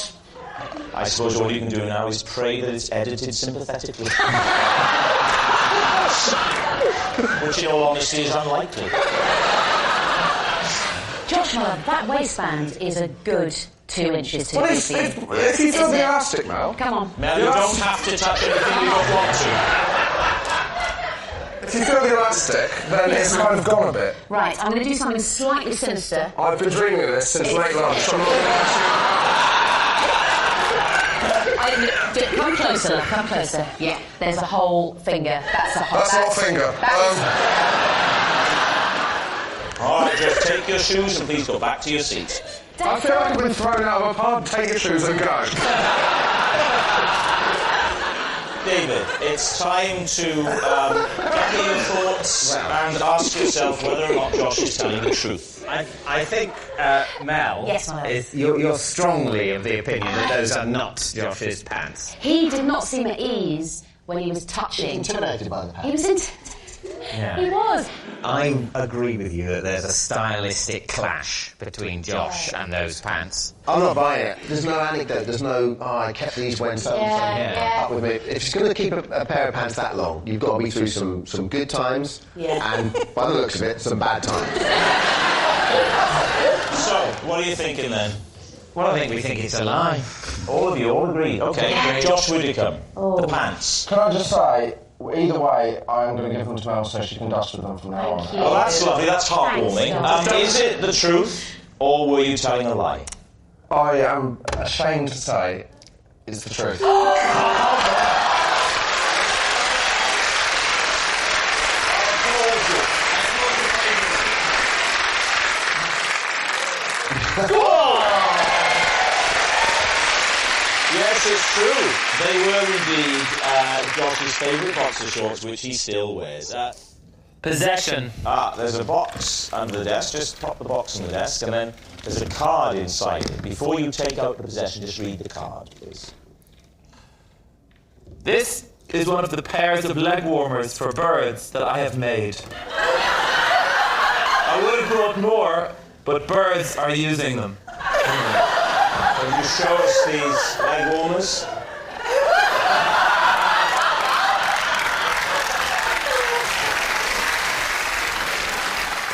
I suppose all you can do now is pray that it's edited sympathetically. Which, in all honesty, is unlikely. Josh, my love, that waistband is a good 2 inches too big for you. If you feel the elastic, Mel. Come on. Mel, you don't have to touch anything you don't want to. If you feel the elastic, then it's kind of gone a bit. Right, I'm going to do something slightly sinister. I've been dreaming of this since late lunch. I'm Come closer, love, come closer. Yeah, there's a whole finger. That's a whole... That's not a finger. All right, just take your shoes and please go back to your seats. I feel like I've been thrown out of a pub. Take your shoes and go. David, it's time to gather your thoughts and ask yourself whether or not Josh is telling the truth. I think, Mel, Yes, my love. you're strongly of the opinion that those are not Josh's pants. He did not seem at ease when he was touching. Intimidated by the pants. He was He was. I agree with you that there's a stylistic clash between Josh and those pants. I'm not buying it. There's no anecdote. There's no, I kept these when Yeah. up with me. If she's going to keep a pair of pants that long, you've got to be through some good times and, by the looks of it, some bad times. So, what are you thinking then? Well, I think we think it's a lie. All of you, all agree. Okay, Josh Widdicombe, the pants. Can I just say, either way, I'm going to give them to Mel so she can dust with them from now on. Oh, that's lovely. That's heartwarming. Is it the truth, or were you telling a lie? I am ashamed to say it's the truth. Yes, it's true. They were indeed Josh's favourite boxer shorts, which he still wears. Possession. There's a box under the desk. Just pop the box on the desk, and then there's a card inside it. Before you take out the possession, just read the card, please. This is one of the pairs of leg warmers for birds that I have made. I would have brought more, but birds are using them. Can you show us these leg warmers?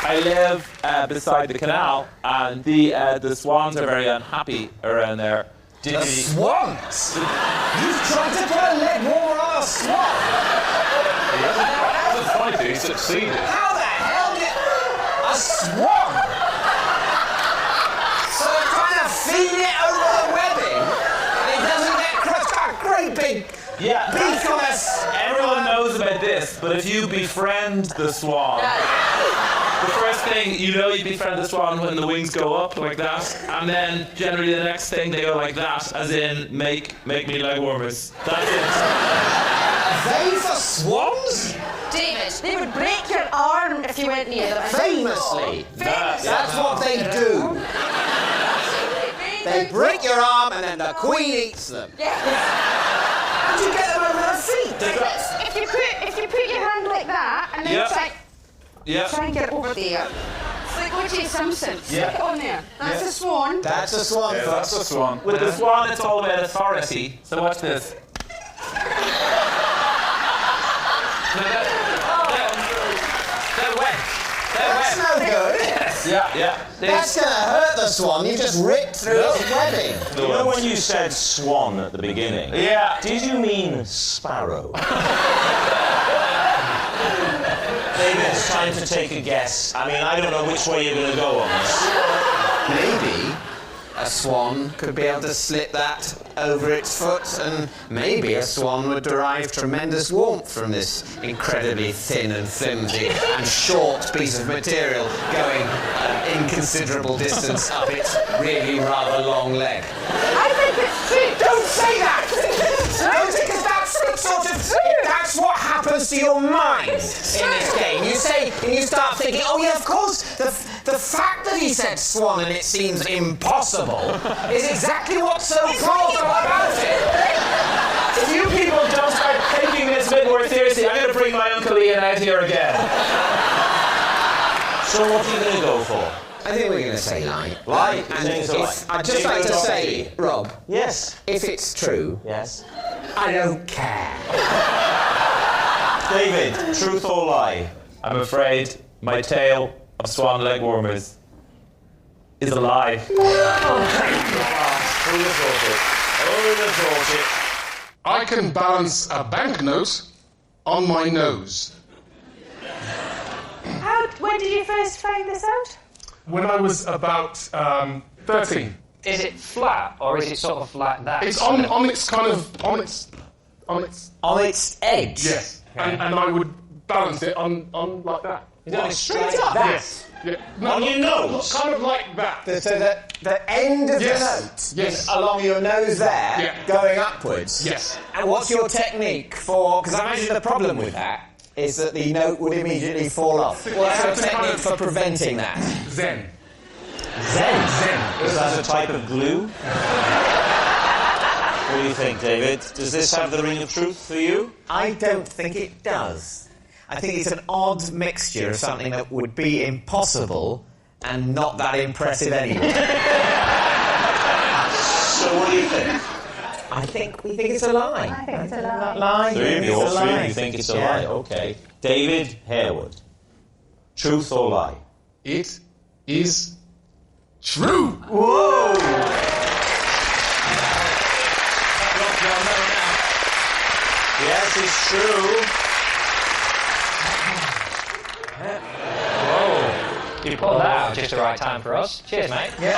I live beside the canal, and the swans are very unhappy around there. The swans? You've tried to put a leg warmer on a swan? That's funny, he succeeded. How the hell did... A swan? So they're trying to feed it over the webbing, and it doesn't get crushed. Got a great big beak on us. Everyone knows about this, but if you befriend the swan, the first thing you befriend the swan when the wings go up like that, and then generally the next thing they go like that, as in make me leg warmers. That's it. They for swans? David, they would break your arm if you went near them. Famously. That's what they do. They break your arm and then the queen eats them. How'd you get them over their feet? If you put your hand like that and then try and get over there. It's like O.J. Simpson. Stick it on there. That's a swan. That's a swan. Yeah, that's a swan. With the swan, it's all about authority. So watch this. They're wet. That's no good. Yeah. That's going to hurt the swan. You just ripped through its webbing. You know when you said swan at the beginning? Yeah. Did you mean sparrow? David, it's time to take a guess. I mean, I don't know which way you're going to go on this. Maybe a swan could be able to slip that over its foot, and maybe a swan would derive tremendous warmth from this incredibly thin and flimsy and short piece of material going an inconsiderable distance up its really rather long leg. I think it's true. Don't say that! No, because that's that's what happens to your mind in this game. You say, and you start thinking, oh yeah, of course, the fact that he said swan and it seems impossible is exactly what's so plausible about it. If you people don't start taking this a bit more seriously, I'm going to bring my Uncle Ian out here again. So what are you going to go for? I think we're going to say lie. Lie? And I'd just like to say, Rob. Yes. If it's true. Yes. I don't care. David, truth or lie? I'm afraid my tale of swan leg warmers is a lie. Who would have thought it? I can balance a banknote on my nose. When did you first find this out? When I was about 13. Is it flat or is it sort of like that? It's on its kind of on its edge. Yes, and I would balance it on like that. Is it straight up? Yes. Yeah. No, on your nose? Kind of like that. So the end of the note along your nose there, going upwards. Yes. And what's your technique for... Because I imagine the problem with that is that the note would immediately fall off. What's your technique for preventing that? Zen. Zen? Is that a type of glue? What do you think, David? Does this have the ring of truth for you? I don't think it does. I think it's an odd mixture of something that would be impossible and not that impressive anyway. So what do you think? We think it's a lie. I think it's a lie. Three of you think it's a lie. Okay. David Harewood. Truth or lie? It is true. Whoa! Yes, it's true. Whoa. You pulled that out just the right time for us. Cheers, mate. Yeah.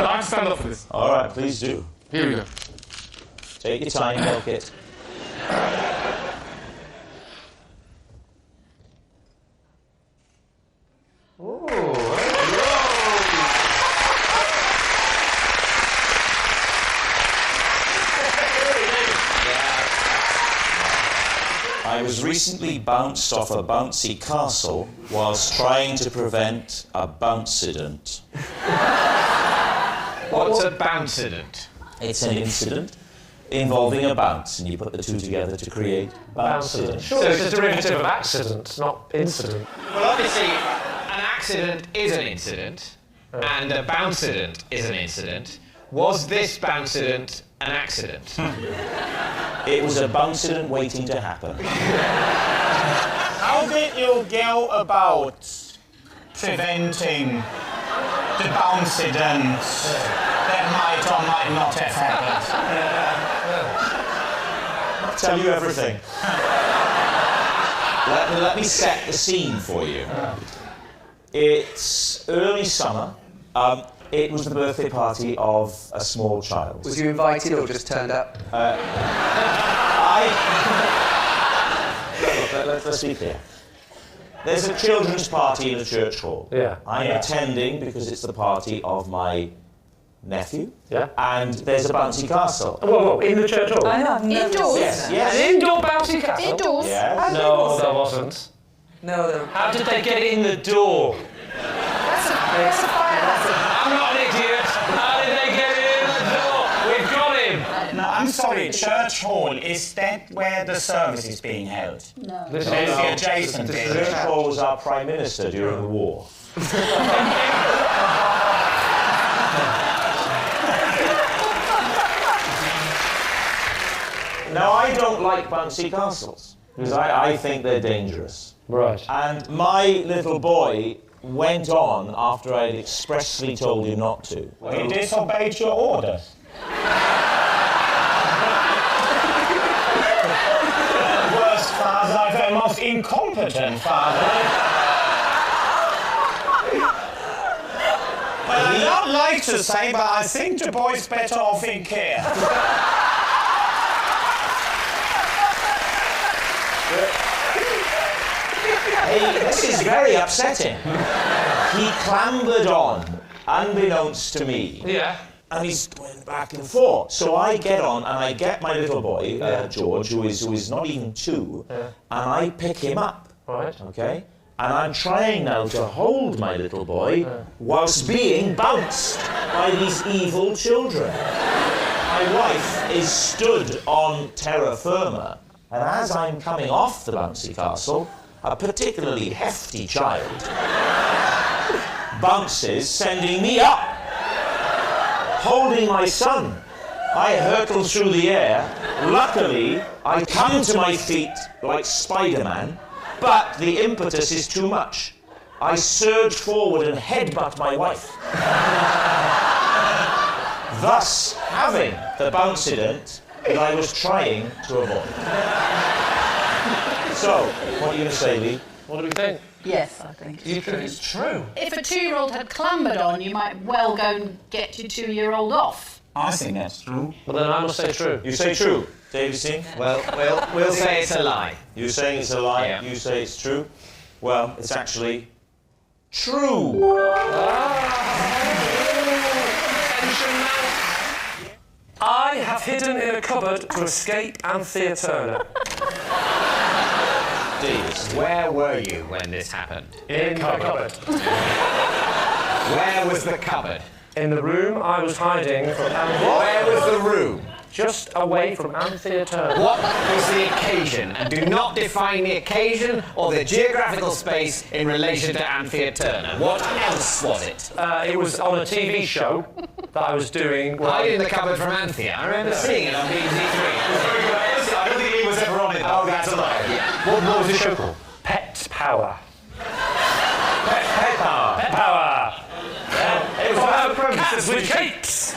I'll stand up for this. All right, please do. Here we go. Take your time, milk it. I was recently bounced off a bouncy castle whilst trying to prevent a bouncident. What's a bouncident? It's an incident involving a bounce, and you put the two together to create bouncident. So it's a derivative of accident, not incident. Well, obviously, an accident is an incident, and a bouncident is an incident. Was this bouncident an accident? It was a bouncident waiting to happen. How did you go about preventing the incidents that might or might not have happened. I'll tell you everything. Let me set the scene for you. It's early summer. It was the birthday party of a small child. Was you invited or just turned up? Let's be clear. There's a children's party in a church hall. Yeah. I'm attending because it's the party of my nephew. Yeah. And there's a bouncy castle. Whoa, in the church hall? I know. Indoors? Yes. An indoor bouncy castle? Indoors? Yes. No, there wasn't. No. How did they get in the door? That's a fire. I'm not an idiot. How did they get in the door? We've got him. No, I'm sorry, church hall, is that where the service is being held? No. It's the adjacent bit. Church hall was our Prime Minister during the war. Now, I don't like bouncy castles, because I think they're dangerous. Right. And my little boy went on after I'd expressly told him not to. He disobeyed your orders. Worst father I've ever, most incompetent father. Well, I'd not like to say, but I think the boy's better off in care. Hey, this is very upsetting. He clambered on, unbeknownst to me. Yeah. And he's going back and forth. So I get on and I get my little boy, George, who is not even 2, and I pick him up. Right. Okay? And I'm trying now to hold my little boy whilst being bounced by these evil children. My wife is stood on terra firma, and as I'm coming off the bouncy castle, a particularly hefty child bounces, sending me up. Holding my son, I hurtle through the air. Luckily, I come to my feet like Spider-Man, but the impetus is too much. I surge forward and headbutt my wife, thus having the bouncident that I was trying to avoid. So, what are you going to say, Lee? What do we think? Yes, I think You think it's true? if a 2-year-old had clambered on, you might well go and get your 2-year-old off. I think that's true. Well, then I must say true. You say true, David Singh? Well, we'll say it's a lie. You're saying it's a lie, Yeah. you say it's true? Well, it's actually true. I have hidden in a cupboard to escape Anthea Turner. Where were you when this happened? In the cupboard. Where was the cupboard? In the room I was hiding from Anthea. Where was the room? Just away from Anthea Turner. What was the occasion? And do not define the occasion or the geographical space in relation to Anthea Turner. What else was it? It was on a TV show that I was doing. Hide in the cupboard from Anthea. I remember seeing it on BBC 3. I don't think he was ever on it. Oh, that's a lie. Yeah. What was the show called? Pet Power. Pet Power. Pet Power. It was about cats with capes.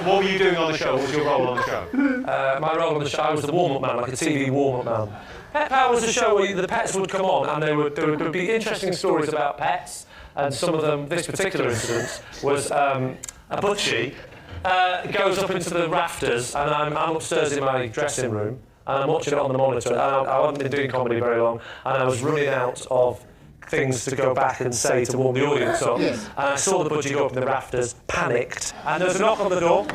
What were you doing on the show? What was your role on the show? My role on the show, I was the warm-up man, like a TV warm-up man. Pet Power was a show where the pets would come on and there would be interesting stories about pets, and some of them, this particular incident, was a butchie goes up into the rafters, and I'm upstairs in my dressing room, and I'm watching it on the monitor, and I hadn't been doing comedy very long, and I was running out of things to go back and say to warm the audience up. Yes. And I saw the budgie go up in the rafters, panicked, and there was a knock on the door,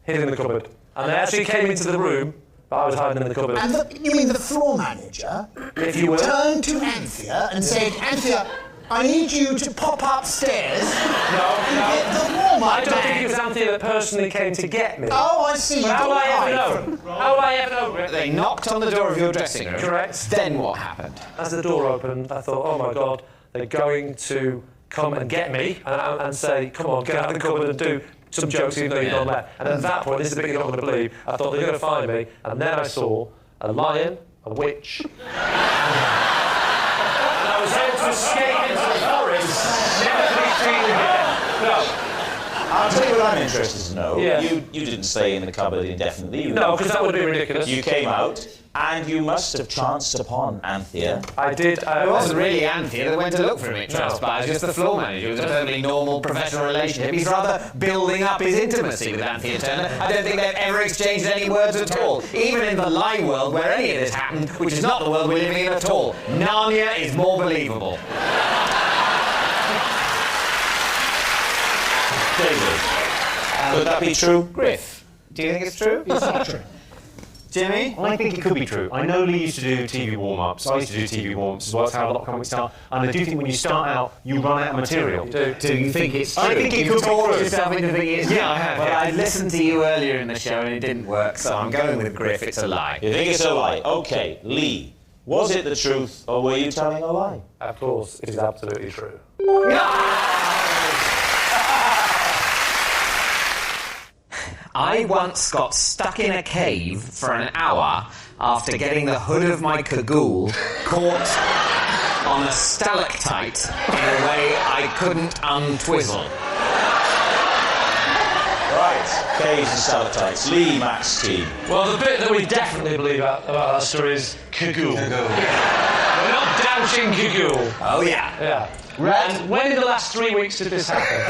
hid in the cupboard. And they actually came into the room, but I was hiding in the cupboard. And you mean the floor manager If you will. turned to Anthea and said, Anthea, I need you to pop upstairs and get the warm-up I don't think bag." it was Anthea that personally came to get me. Oh, I see. But how would I ever know? How would I ever know? They knocked on the door of your dressing room. Correct. Then what happened? As the door opened, I thought, oh my God, they're going to come and get me and say, come on, get out of the cupboard and do some jokes even though you've gone left. And at that point, this is the bit you're not going to believe, I thought they're going to find me, and then I saw a lion, a witch, escape into the forest, never to be seen again. No. I'll tell you what I'm interested to know. Yeah. You didn't stay in the cupboard indefinitely. No, because that would be ridiculous. You came out, and you must have chanced upon Anthea. I did. It wasn't really Anthea that went to look for him, it transpires, just the floor manager. It was a perfectly normal professional relationship. He's rather building up his intimacy with Anthea Turner. I don't think they've ever exchanged any words at all. Even in the lie world where any of this happened, which is not the world we're living in at all. Narnia is more believable. David, could that be true? Griff, do you think it's true? It's not true. Jimmy? I think it could be true. I know Lee used to do TV warm-ups. I used to do TV warm-ups as well. That's how a lot of comics start. And I do think when you start out, you run out of material. Do you think it's true? I think it could force be yourself into thinking it's true. Yeah, I have. Well, I listened to you earlier in the show and it didn't work, so I'm going with Griff. It's a lie. You think it's a lie? Okay, Lee. Was it the truth, or were you telling a lie? Of course, it is absolutely true. I once got stuck in a cave for an hour after getting the hood of my cagoule caught on a stalactite in a way I couldn't untwizzle. Right, caves and stalactites. Lee, Mack's team. Well, the bit that we definitely believe about that story is cagoule. We're not doubting cagoule. Oh, yeah. Yeah. And when in the last 3 weeks did this happen?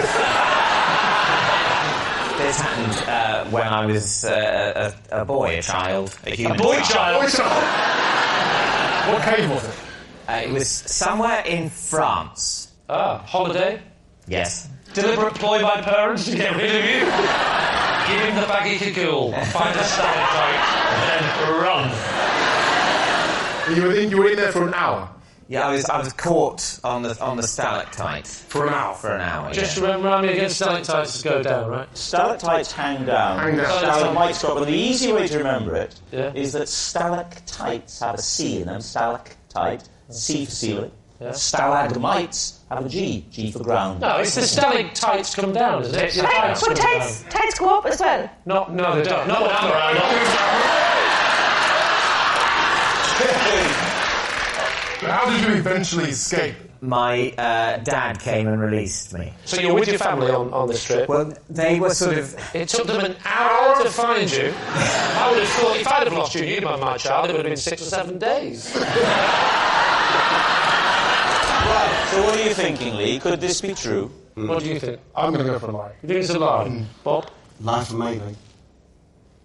This happened when I was a boy, a child, a human child? What cave was it? It was somewhere in France. Ah, holiday? Yes. Deliberate ploy by parents to get rid of you? Give him the baggy cagoule, find a stalactite, and then run. You were in there for an hour? Yeah, I was caught on the stalactite. For an hour? For an hour, Just remind me again, stalactites go down, right? Stalactites hang down. Stalagmites go up. And the easy way to remember it is that stalactites have a C in them. Stalactite, C for ceiling. Yeah. Stalagmites have a G. G for ground. No, it's the stalactites come down, isn't it? But tights go up as well. No, they don't. Not when I'm around. How did you eventually escape? My dad came and released me. So you're with your family on this trip? Well, they were sort of... It took them an hour to find you. I would have thought, if I'd have lost you and you'd been my child, it would have been 6 or 7 days. Right, so what are you thinking, Lee? Could this be true? What do you think? I'm going to go for a lie. You think it's a lie? Bob? Lie for me, Lee.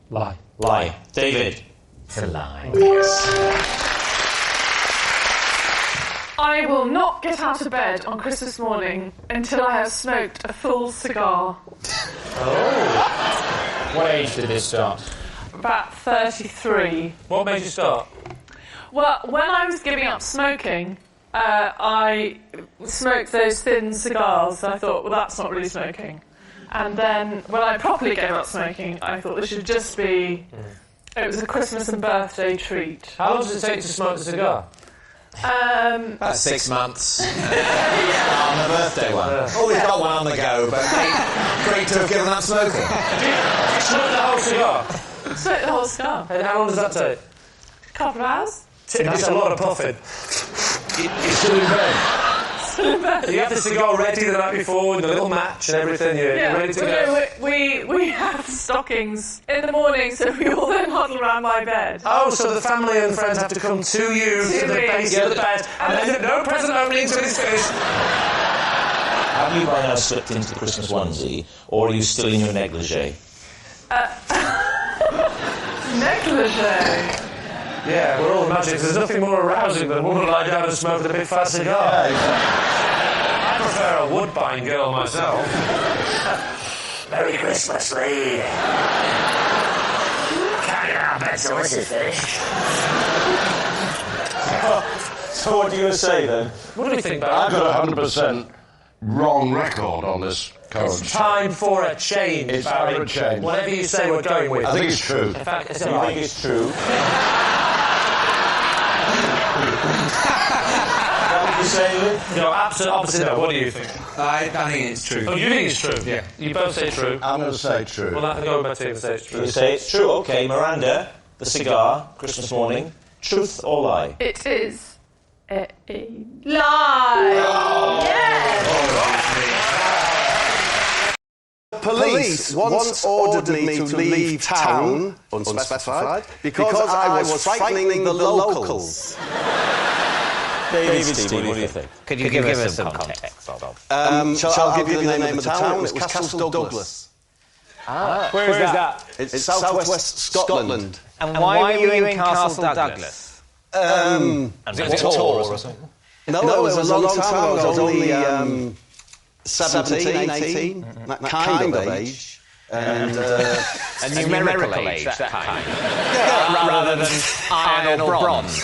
Lie. Lie. David? It's a lie. Yes. I will not get out of bed on Christmas morning until I have smoked a full cigar. Oh. What age did this start? About 33. What made you start? Well, when I was giving up smoking, I smoked those thin cigars. I thought, well, that's not really smoking. And then when I properly gave up smoking, I thought this should just be... It was a Christmas and birthday treat. How long does it take to smoke a cigar? About 6 months. On the birthday one. Always got one on the go, but great to have given up smoking. You smoke the whole cigar? Smoke the whole cigar. And how long does that take? A couple of hours. That's a lot of puffing. You're still in bed? Still in bed. You have the cigar ready the night before, with a little match and everything. You're ready to go. We have stockings in the morning, so we all then huddle around my bed. Oh, so the family and friends have to come to you to the base of the bed, and then no present opening until it's finished. Have you by now slipped into the Christmas onesie, or are you still in your negligee? Negligee? Yeah, we're all imagining there's nothing more arousing than a woman lie down and smoke with a big fat cigar. Yeah, exactly. I prefer a woodbine girl myself. Merry Christmas, Lee. Can't get out of bed till this is finished. So what do you say then? What do we think, Barry? I've got 100% wrong record on this current It's time for a change, It's Barry. time for a change. Whatever you say, we're going with. I think it's true. In fact, it's a You lie. think it's true? What did you say, Lee? No, absolute opposite. No. What do you think? I think it's true. Oh, you think it's true? Yeah. You both say true. I'm going to say true. Well, I go with my team and say it's true. You say it's true. Okay, Miranda, the cigar, Christmas morning. Truth or lie? It is Lie! Police once ordered me to leave town, unspecified, because I was frightening the locals. David, Steve, what do you think? Could you give us some context? Shall I give you the name of the town? It was Castle Douglas. Where is that? It's southwest Scotland. And why were you in Castle Douglas? Was it a tour or something? No, it was a long time ago. I was only 17, 18, that kind of age. And a numerical age, that kind. Yeah, rather than iron or bronze.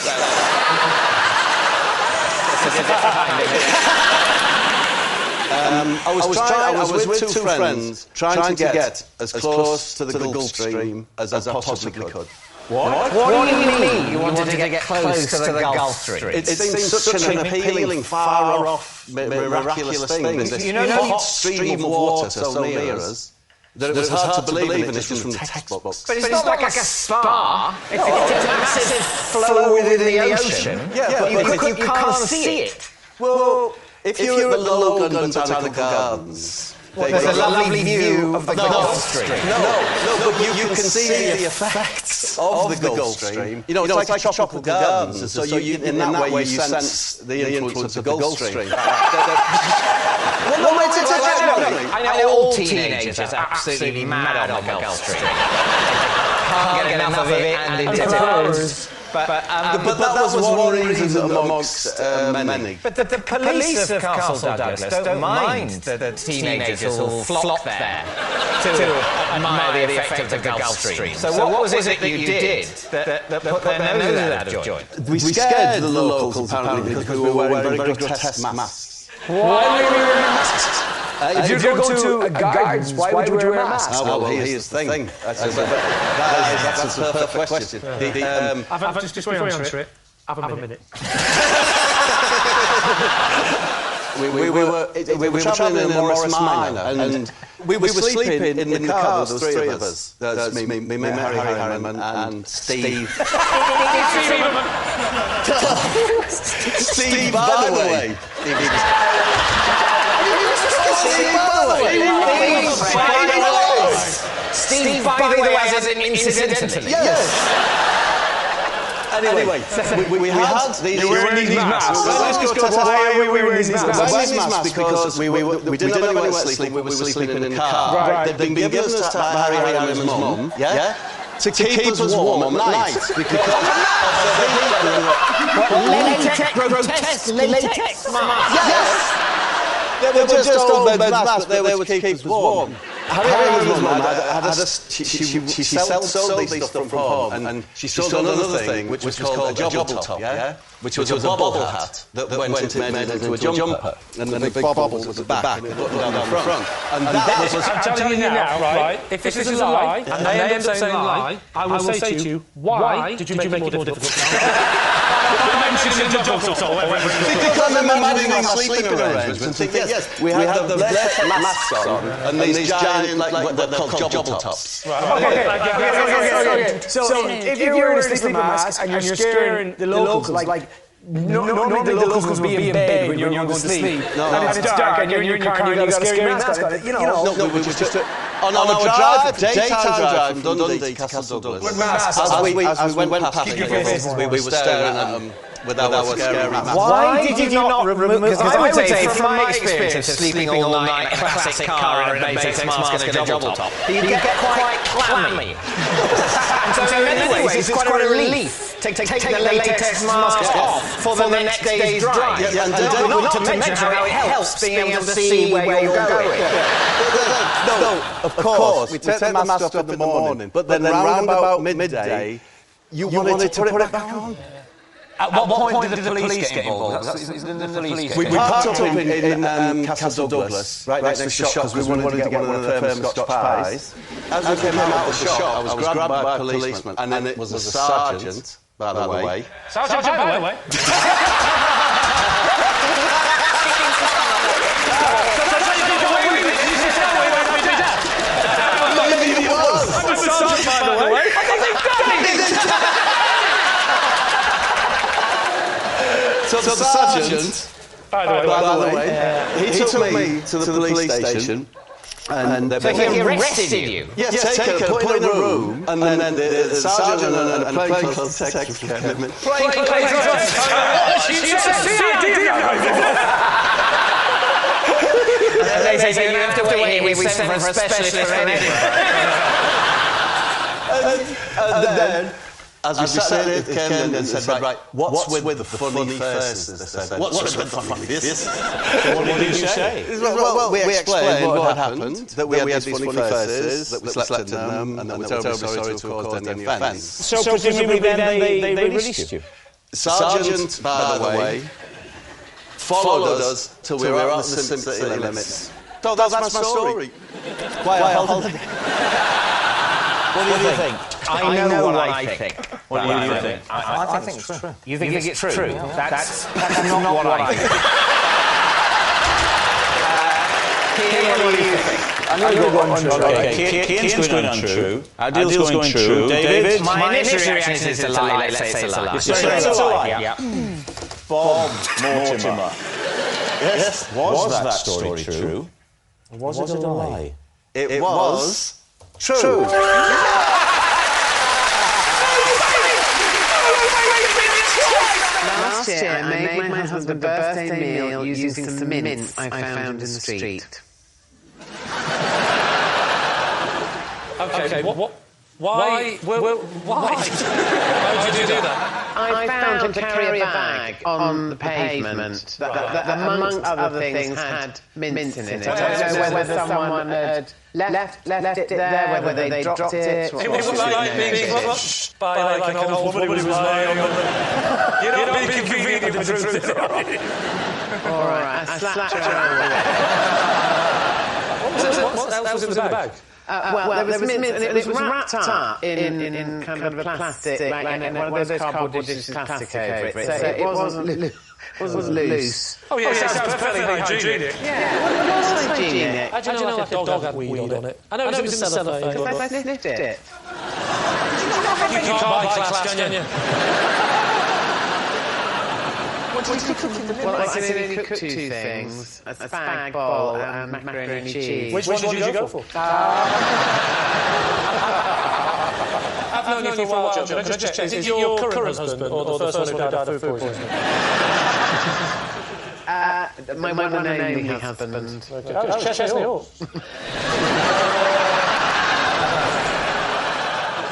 I was with two friends trying to get as close to the Gulf Stream as I possibly could. What do you mean? You wanted to get close to the Gulf Stream? It seems such an appealing, far-off, miraculous thing. This hot stream of water so near us that it was hard to believe in it just from the textbooks. But it's not like a spa. It's a massive flow within the ocean. Yeah, but you can't see it. Well, if you're at the Logan Botanical Gardens... There's a lovely view of the Gulf Stream. No, but you can see the effects of the Gulf Stream. You know, it's like tropical gardens, so in that way you sense the influence of the Gulf Stream. I know all teenagers are absolutely mad on the Gulf Stream. Can't get enough of it and into But that was one reason amongst many. But the police of Castle Douglas don't mind the teenagers who flock there to admire the effect of the Gulf Stream. So what was it that you did that put their noses out of joint? We scared the locals apparently because we were wearing very grotesque masks. Why were you wearing masks? If you're going to a gardens, why would you wear a mask? Well, here's the thing. That's a perfect question. Just before you answer it, have a minute. We were travelling in Morris Minor, and we were sleeping in the car. There was three of us. That's me, Harry Harriman, and Steve. Steve, by the way. Steve, by the way, as in incidentally. Yes. Anyway, we had these. You were wearing these masks. Why were we wearing these masks? Because we didn't have anywhere to sleep. We were sleeping in the car. Right. They'd been given us by Harry Harriman's mum. Yeah. To keep us warm at night. Grotesque latex masks. Yes. They were just old masks, but they were to keep us warm. Harry Harriman's mum had she sold these stuff from home, and she sold another thing which was called a jobble top, yeah? Which was a bobble hat that went into a jumper, and then the big bobble was at the back and the button down the front. And that was... I'm telling you now, right? If this is a lie, and they end up saying lie, I will say to you, why did you make it more difficult now? Because I'm imagining sleeping arrangements and yes, we had the masks on and these giant, like they're called jobble tops. Okay. So if you're wearing a sleeping mask and you're scaring the locals, like normally the locals will be in bed when you're going to sleep, and it's dark and you're in your car and you've got a scary mask on it. No, we were just on our drive, daytime drive from Dundee to Castle Douglas. As we went past we were staring at them. Without our scary masks. Why did you not remove... Because I would say, from my experience of sleeping all night in a classic car in a Baytex mask and a jobble top, you get quite clammy. And so in many ways, it's quite a relief to take the latex mask off for the next day's drive. Not to mention how it helps being able to see where you're going. No, of course. We take the mask off in the morning, but then round about midday, you wanted to put it back on. At what point did the police get involved? We parked up in Castle Douglas, right next to the shop, because we wanted to get one of the famous Scotch pies. As we came out of the shop, I was grabbed by a policeman, and then it was a sergeant, by the way. Sergeant, by the way? So So the sergeant, by the way, he took me to the police station. And so he arrested you? Yes, taken, put in a room, and then the sergeant and plainclothes detective came in. Plainclothes They say you have to wait here, we sent for a specialist for Edinburgh. And then, as we sat there, it came in and said, right, what's with the funny faces? They said, what's with the funny faces? What did you say? Well, we explained what had happened, that we had these funny faces, that we slept in them, and that we're terribly sorry to have caused any offence. So presumably then they released you? Sergeant, by the way, followed us till we were out of the city limits. No, that's my story. Why, hold on. What do you think? I know what I think. What do you think? I think it's true. You think it's true? That's not what I think. What do you think? I know you're going untrue. Okay, Cian's going untrue. Adil's going true. David? My initial reaction is to lie. Let's say it's a lie. It's a lie? Yeah. Bob Mortimer. Yes. Was that story true? Or was it a lie? It was true. Last year, I made my husband a birthday meal using some mints I found in the street. Okay, why? Why did you do that? I found a carrier bag on the pavement that amongst other things, had mints in it. I don't know whether someone had left it there, whether they dropped it. It was like being watched by like an old woman who was lying on the... You're not being convenient with the truth. All right, I slapped her out. What else was in the bag? Well, there was mint, and it was wrapped up in kind of a plastic, like one of those cardboard dishes with plastic over it. So it wasn't loose. Oh, yeah, it sounds perfectly hygienic. Yeah, it was hygienic. How do you know like a dog had weed on it? I know it was in the cellophane. Because I sniffed it. You can't buy class, can you? What did you cook in the Well, I can only cook two things. A spag bowl and macaroni and cheese. Which one did you go for? I've known you for a while, John. Can I just check? Is it your current husband or the first one who died of food poisoning? My one and only husband. Okay. Oh, Chesney Hall.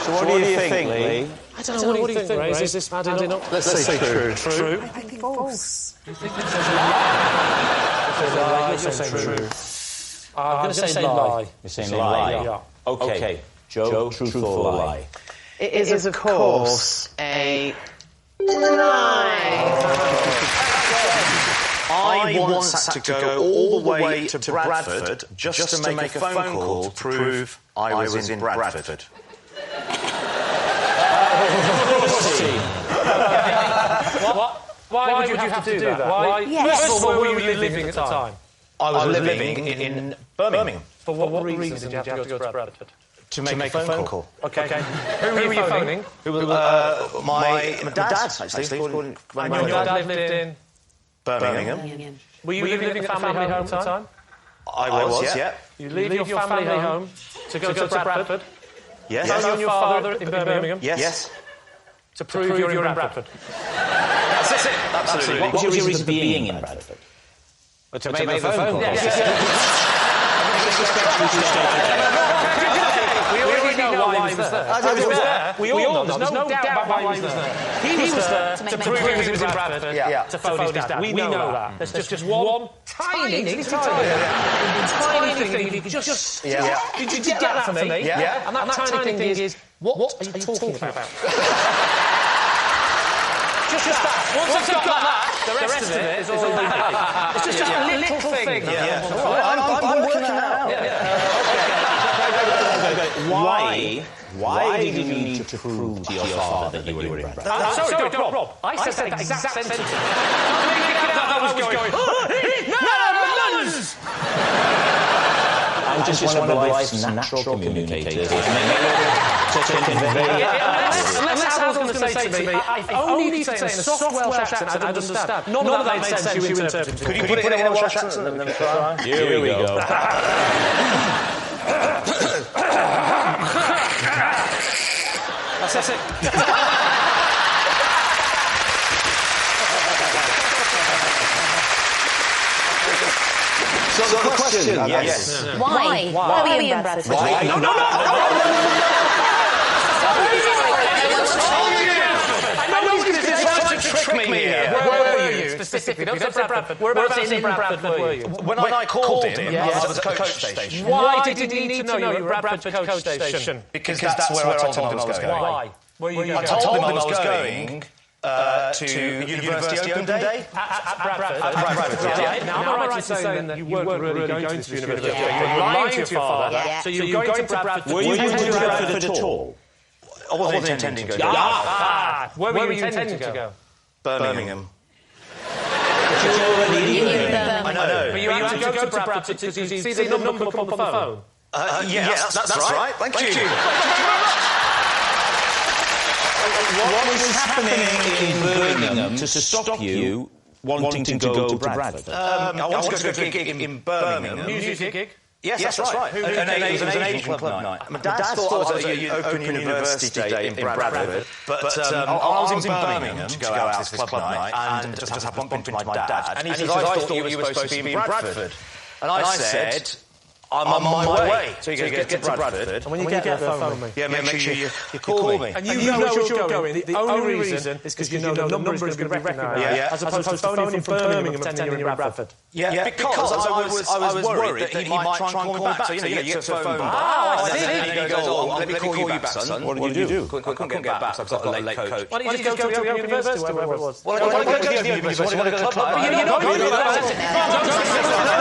So what do you think, Lee? I don't know, what do you think, Ray? Is this adding up? Let's say true. True? I think false. You think this is a lie? You're saying true. I'm going to say lie. You're saying lie? Yeah. Okay. Joe, truth or lie? It is, of course, a lie. I once had to go all the way to Bradford just to make a phone call to prove I was in Bradford. What? Why would you have to do that? Why? Yes. First of all, where were you living at the time? I was living in Birmingham. For what reason did you have to go to Bradford? To make a phone call. Okay. Who were you phoning? My dad, actually. And your dad lived in? Birmingham. Were you living at the family home at the time? I was, yeah. You leave your family home to go to Bradford? Yes. Phone your father in Birmingham? Yes. To prove you're in Bradford? That's it. Absolutely. What was your reason for being in Bradford? To make a phone call. We already know why he was there. We all know. There's no doubt about why he was there. He was there to prove he was in Bradford to phone his dad. We know that. There's just one tiny thing. If you could just... Did you get that for me? Yeah. And that tiny thing is, what are you talking about? Just that. Once I've got that, the rest of it is all it's just a little thing. I'm working that out. Why did you need to prove to your father that you were in Bradford? Sorry, Rob. I said that exact sentence. That was going... I'm just one of life's natural communicators. Unless Adam's going to say to me, if only you could say in a soft Welsh accent, I'd understand. None of that made sense, you interpreted it. Could you put it in a Welsh accent and then try? Here we go. That's it. So the question, yes. Why? Why were you in Bradford? Why? No. I know he's going to trick me here. Where were you specifically? Don't say Bradford. Whereabouts in Bradford were you? When I called him, I was at the coach station. Why did he need to know you were at Bradford coach station? Because that's where I told him I was going. Why? I told him I was going to University Open Day at Bradford. Now, am I right in saying that you weren't really going to university? You were lying to your father. So you were going to Bradford. Were you going to Bradford at all? I wasn't intending to go. Where were you intending to go? Birmingham. I know. But you had to go to Bradford because you see the number up on the phone. Yes, that's right. Thank you. What was happening in Birmingham to stop you wanting to go to Bradford? I wanted to go to a gig in Birmingham. Music gig? Yes, that's right. It was an Asian club night. My dad thought it was an Open University Day in Bradford, but I was in Birmingham to go out to this club night and just had to bump into my dad. And he said, I thought you were supposed to be in Bradford. And I said, I'm on my way. So you get to Bradford. And when you get there, phone me. Yeah, make sure you call me. And you know where you're going. The only reason is because you know the number is going to be recognised. As opposed to phoning from Birmingham pretending you're in Bradford. Yeah, because I was worried that he might try and call me back. So, you get to a phone bar. I see. And he goes, let me call you back, son. What did you do? Couldn't get back because I've got a late coach. Why didn't you just go to the Open University, wherever it was? Well, I wanted to go to the Open University. I wanted to go to the club. But you're not going to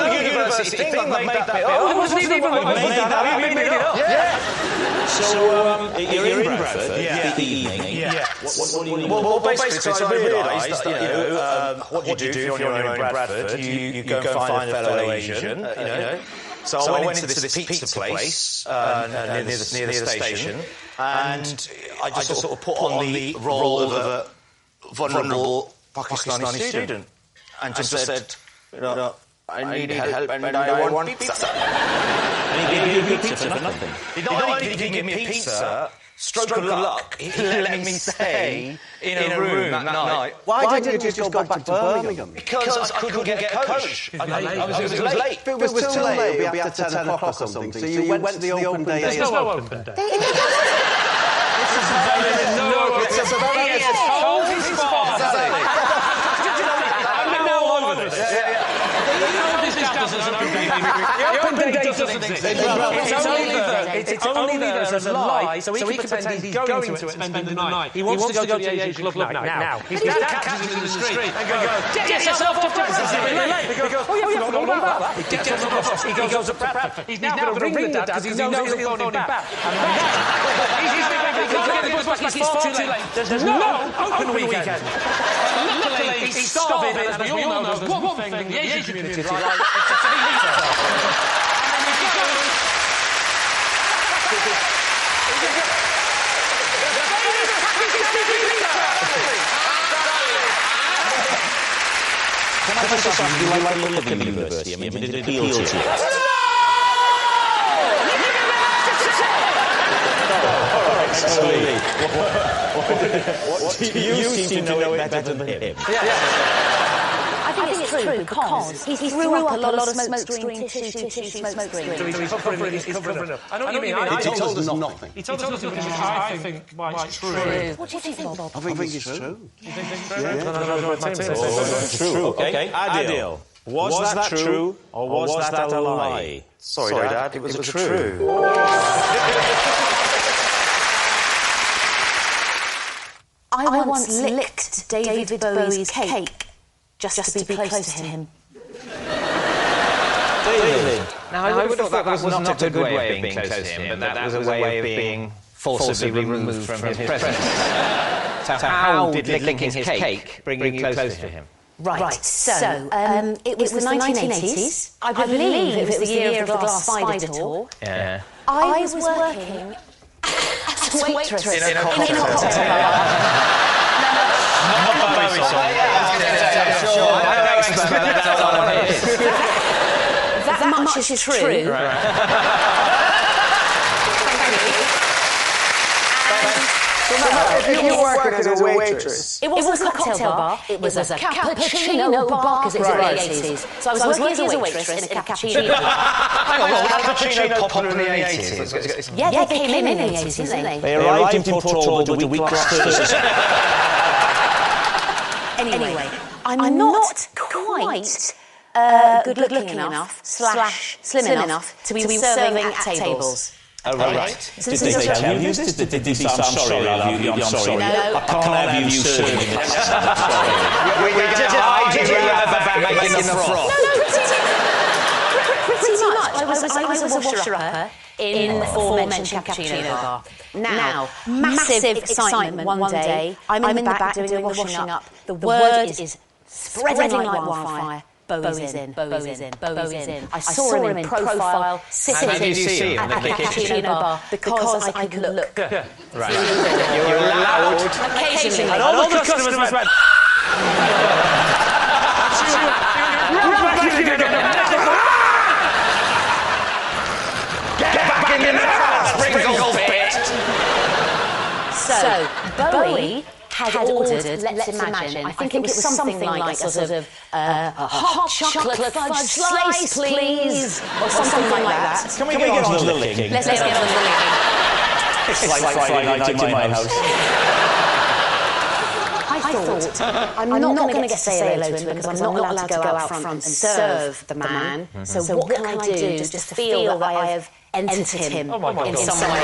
the university thing. I made that bit up. It wasn't even what I made it up. Yeah. So you're in Bradford the evening. Yeah. What do you? Well, basically, I realised that what you do if you're in Bradford, you go and find a fellow Asian. So I went into this pizza place near the station, and I just sort of put on the role of a vulnerable Pakistani student, and just said, I need help and I want pizza. And he gave me a pizza for nothing. He not only did he give me a pizza, stroke of luck, he let me stay in a room that night. Why didn't you just go back to Birmingham? Because I couldn't get a coach. It was late. If it was too late, it would be after 10 o'clock or something. So you went to the open day. There's no open day. It's a very The open day doesn't exist. It's only there as a lie, so he can pretend he's going to it and spending the night. He wants to go to the Asian club night now. His dad catches him in the street and goes, get yourself to Bradford. He goes, oh, you forgot all about that. He goes to Bradford. He's now going to ring the dad because he knows he'll phone him back. He's far too late. There's no open weekend. Luckily, he's starving, and as we all know, there's one thing the Asian community likes. Can I just ask, do you like the look of the university? I mean, did it appeal to you? What do you seem to know it better than him? I think it's true because he threw up a lot of smoke screen tissue smoke screen. He's covering up. I know what you mean. He told us nothing. He told us nothing, which is, I think, why it's true. What do you think, Bob? I think it's true. You think it's true? It's true. Okay. Adil. Was that true or was that a lie? Sorry, Dad. It was true. I once licked David Bowie's cake just to be close to him. David. Now, I would have thought that was not a good way of being close to him, but that was a way of being forcibly removed from his presence. So how did licking his cake bring you close to him? Right, so it was the 1980s. I believe it was the year of the glass spider tour. Yeah. I was working as a waitress in a cocktail bar. That much is true. If you're working as a waitress... It wasn't a cocktail bar, it was a cappuccino bar, because it was in the 80s. So I was working as a waitress in a cappuccino bar. Hang on, was cappuccino popular in the 80s? Yeah, they came in the 80s, didn't they? They arrived in Port Talbot with a weak Anyway, I'm not quite good-looking enough / slim enough to be serving at tables. Oh, right. So Did they tell you this? Did they say, I'm sorry, love you, I'm sorry. No. I can't have you serving it. We get to hide you about making the froth. Pretty much. I was a washer-upper in the aforementioned cappuccino bar. Now, massive excitement one day. I'm in the back doing the washing up. The word is spreading like wildfire. Bowie's in. I saw him in profile, sitting at the cappuccino bar because I could look. Right. You were allowed. Occasionally. And all the customers went... Get back in the sprinkles bit! So, Bowie had ordered, let's imagine, I think it was something like sort of a hot chocolate fudge slice, please, or something like that. Can we get on to the licking? Let's get on to the licking. It's like Friday night in my house. I thought, I'm not going to get to say hello to him because I'm not allowed to go out front and serve the man. So what can I do just to feel that I have entered him in some way?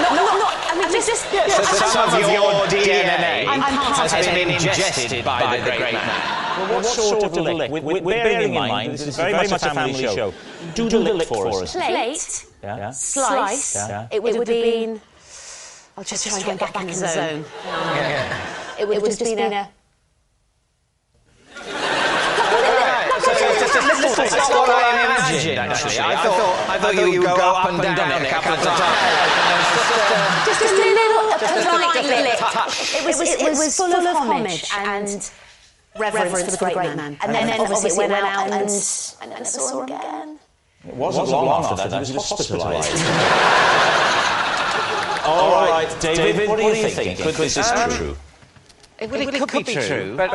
I mean, just some of your DNA has been ingested by the great man. Well, what sort of lick? With bearing in mind, this is very much a family show. Do the lick for us. Plate, slice, it would have been... I'll just try and get back in the zone. It would have just been a... That's what I imagined, actually. I thought you would go up and down it a couple of times. Just a little polite lick. It was full of homage and reverence for the great man. And then obviously it went out and I never saw him again. It wasn't long after that, he was hospitalised. All right, David, what do you think? Could this is true? It could be true, but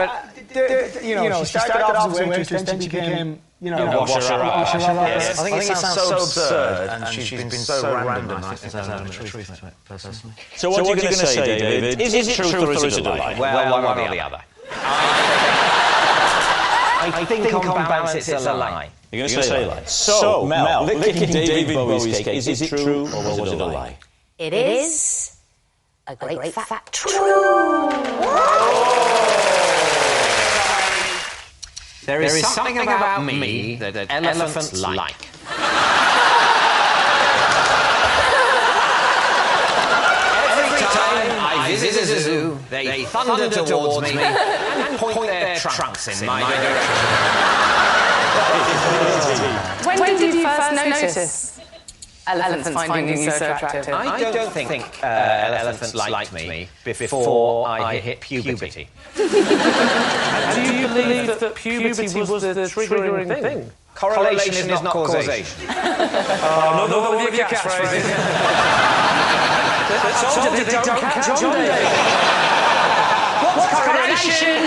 you know, she started off as a waitress, then she became, you know, washer-up. Yes. I think it sounds so absurd, and she's been so random. I think there's an element of truth to it, personally. So what are you going to say, David? Is it truth or is it a lie? Well, one or the other. I think on balance it's a lie. You're going to say a lie. So, Mel, licking David Bowie's cake, is it true or was it a lie? It is a great fat true. There is something about me that elephants like. Every time I visit a zoo, they thunder towards me and point their trunks in my direction. When did you first notice elephants finding you so attractive? I don't think elephants liked me before I hit puberty. Do you believe that puberty was the triggering thing? Correlation is not causation. Oh, no, your catchphrase. Told you they don't catch on. What's correlation?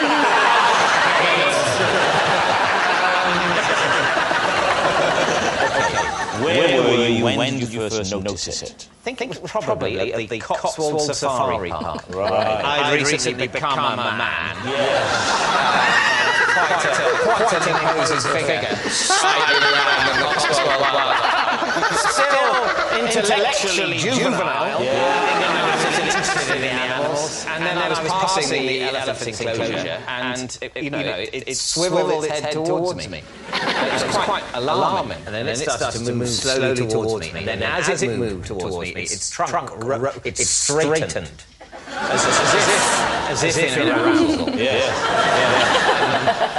Where were you when you first noticed it? I think it was probably at the Cotswold Safari Park. Right. I'd recently become a man. Yes. Quite an imposing figure. Sliding around the Cotswold Park. Still intellectually juvenile. Interested in the animals. And then I was passing the elephant enclosure and it swiveled its head towards me. It was quite alarming. And then it started to move slowly towards me. And then as it moved towards me, its trunk straightened. As if in a arousal.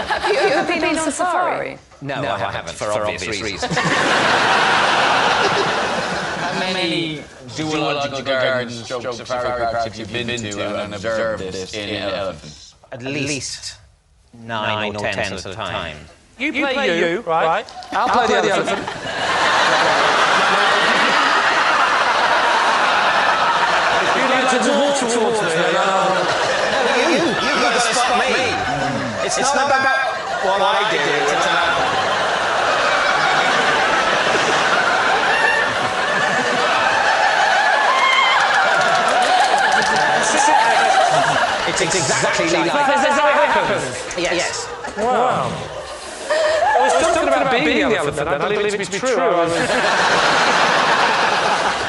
Have you ever been on safari? No, I haven't, for obvious reasons. That many zoological gardens, safari parks have you been to and observed this in elephants? At least 9 or 10 at a time. You play you, right? I'll play the elephant. You'd like to walk towards me. You've got to spot me. It's not about what I do, it's about... It's exactly like that. Is that how it happens? Yes. Wow. I was talking about being the elephant, and I believe it to be true.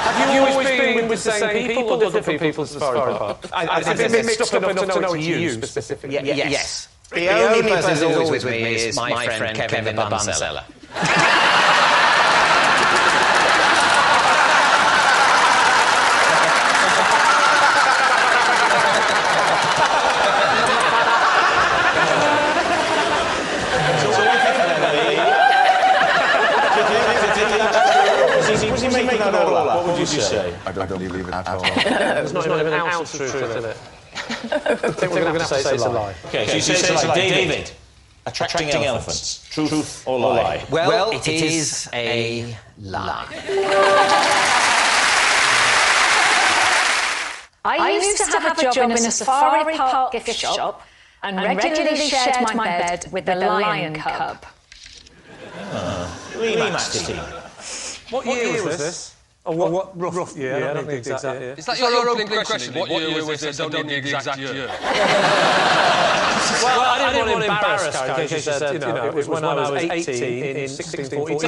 Have you always been with the same people or different people at the safari park? I've been mixed up enough to know what you specifically. Yes. The only person who's always with me is my friend Kevin the bun seller. What would you say? I don't believe it at all. There's not even an ounce of truth in it. I think we're going to have to say it's a lie. Okay, so you say it's a lie. David, attracting elephants. Truth or lie? Well, it is a lie. I used to have a job in a safari park gift shop and regularly shared my bed with a lion cub. Rematch team. What year was this? Or what rough year? I don't know the exact year. Is that your opening question? What year was this? I don't know the exact year. Well, I didn't want to embarrass Karen because she said, you know, it was when I was 18 in 1642.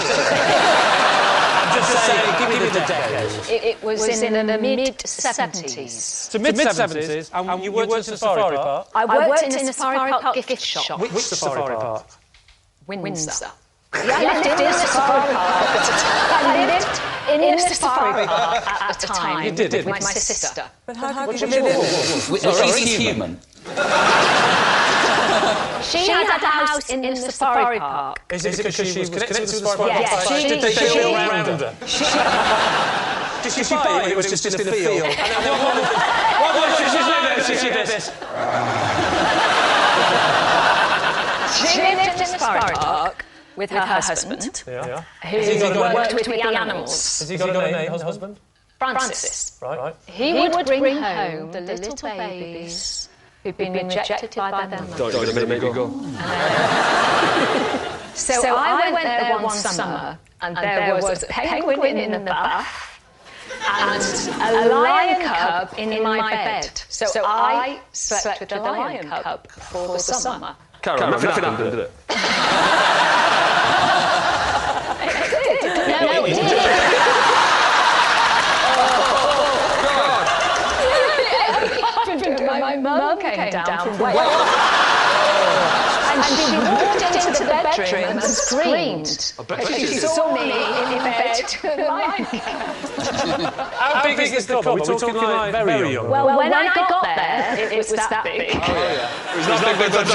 Just say, give me the decade. It was in the mid-70s. So mid-70s, and you worked in a safari park? I worked in a safari park gift shop. Which safari park? Windsor. I lived in the safari park at the time. I lived in the safari park at the time with my sister. But how did you live in it? She's human. She had a house in the safari park. Is it because she was connected to the safari park? Yes. Did they build around her? Did she buy it? It was just in a field. What was she did this? She lived in the safari park with her husband, who worked with the animals. Has he got a name, her husband? Francis. Right. He would bring home the little babies who'd been rejected by their mothers. Don't make me go. So I went there one summer, and there was a penguin in the bath and a lion cub in my bed. So I slept with the lion cub for the summer. Carol, nothing happened, did it? No, it did. My mum came down from Wales. And she walked into the bedroom and screamed. She saw me in bed with a lion cub. How big is this cub? Are we talking like very young? Well, when I got there, it was that big. Oh, yeah. It was not big, but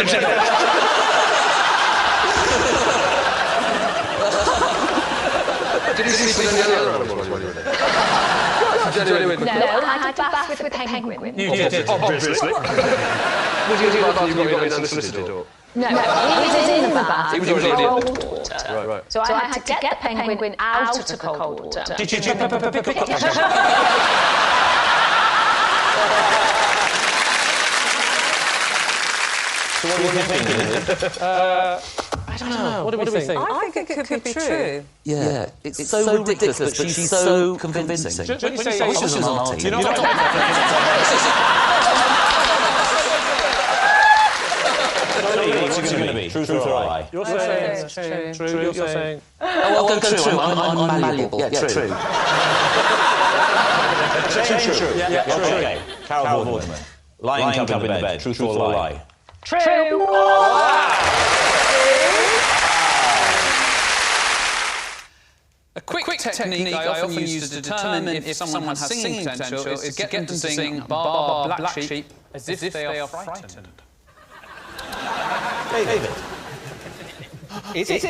Did you sleep with any other animals while you were there? No, I had a bath with a penguin. You did, obviously. Was he in the bath and you got in unsolicited or? No, he was in the bath. He was already in cold water. Right. So I had to get the penguin out of the cold water. Did you pick up? So what do you think? I don't know. What do we think? I think it could be true. Yeah, it's so ridiculous, but she's so convincing. When you say she's on our team, You're not what's it going to be? Truth or lie? You're saying true. You're saying. Oh, well, go true. I'm malleable. Yeah, true. Saying true. Yeah, okay. Carol Vorderman. Lion cub in the bed. Truth or lie? True. A quick technique I often use to determine if someone has singing potential is to get them to sing Ba Ba Black Sheep as if they are frightened. David. Is it?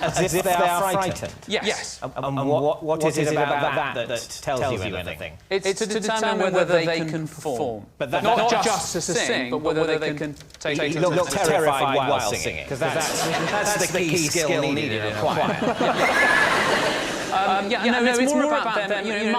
As if they are frightened? Yes. And what is it about that tells you anything? It's to determine whether they can perform. But not just to sing, but whether they can take it to look terrified while singing. Because that's the key skill needed in a choir. It's more about them. It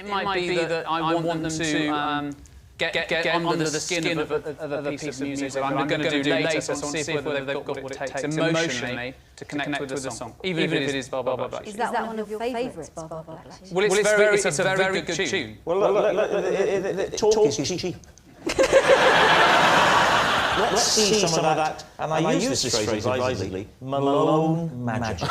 might be that I want them to get under the skin of a piece of music that I'm going to do later, so I want to see whether they've got what it takes emotionally to connect with the song, even if it is Ba Ba Ba Black Sheep. Is that one of your favourites, Ba Ba Ba Black Sheep? Well, it's a very good tune. Well, look, talk is cheap. Let's see some of that, and I use this phrase advisedly, Malone magic.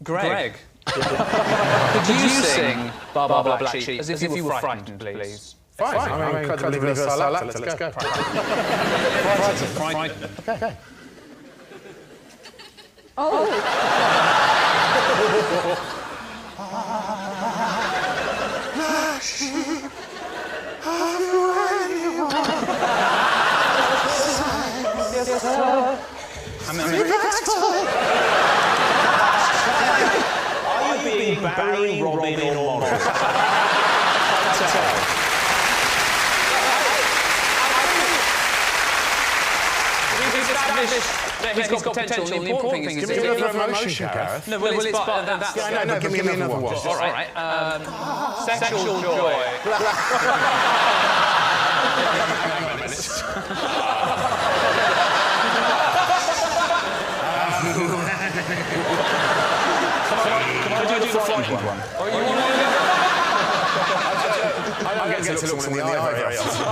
Greg. Could you sing Ba Ba Black Sheep as if you were frightened, please? Fine. I'm incredibly versatile actor. Let's go. Frightened. Okay. Oh. Black sheep, have you anyone? Yes, sir. Are you being Barry, Robin, or Morris? He's got potential. The important thing is... Give me another emotion, Gareth. No, well, it's part of that. Yeah, no, give me another one. All right. Sexual joy. Can I do the frightened one? I don't get to look someone in the eye very often.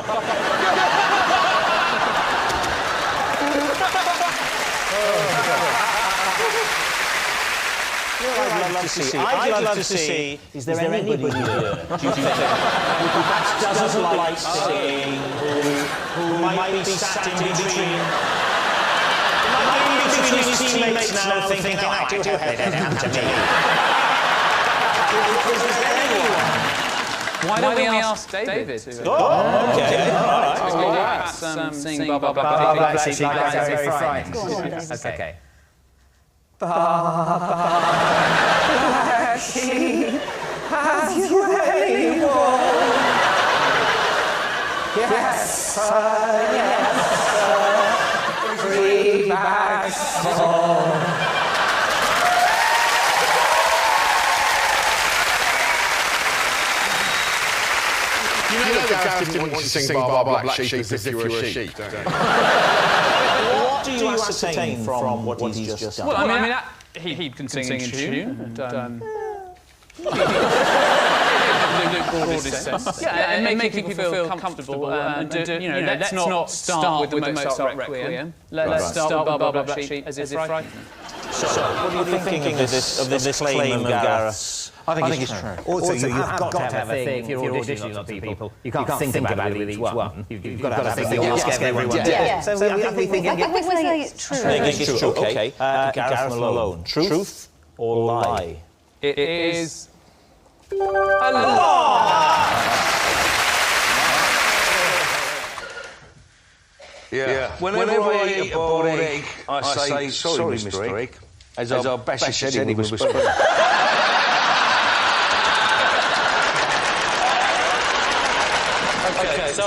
I'd love to see, is there anybody here, do you think, who doesn't like singing, who might be sat in between his teammates now thinking, I do have it, to me. Is there anyone? Why don't we ask David? Oh, okay, all right. Perhaps sing Ba Ba Black Sheep. You guys are very frightened. Okay. Ba Ba Black Sheep, have you anyone? Yes, sir, free back home. You know that Gareth didn't want you to sing Ba Ba Black Sheep as if you were a sheep, don't you? What do you ascertain from what he's just done? Well, I mean, he can sing in tune. Yeah, and make people feel comfortable. Let's not start with the Mozart Requiem. Let's start with Ba Ba Black Sheep as if frightened. So, what are you thinking of this claim of Gareth's? I think it's true. Also, you have got to have a thing if you're auditioning lots of people. You can't think about it with each one. You've got to have a thing you ask everyone. Yeah. So I think we're saying it's true. I think it's true. Okay. Gareth Malone. Truth or lie? It is a lie. Yeah. Whenever I eat a boiled egg, I say, sorry, Mr. Egg, as our Basher said he was spoon. Okay, so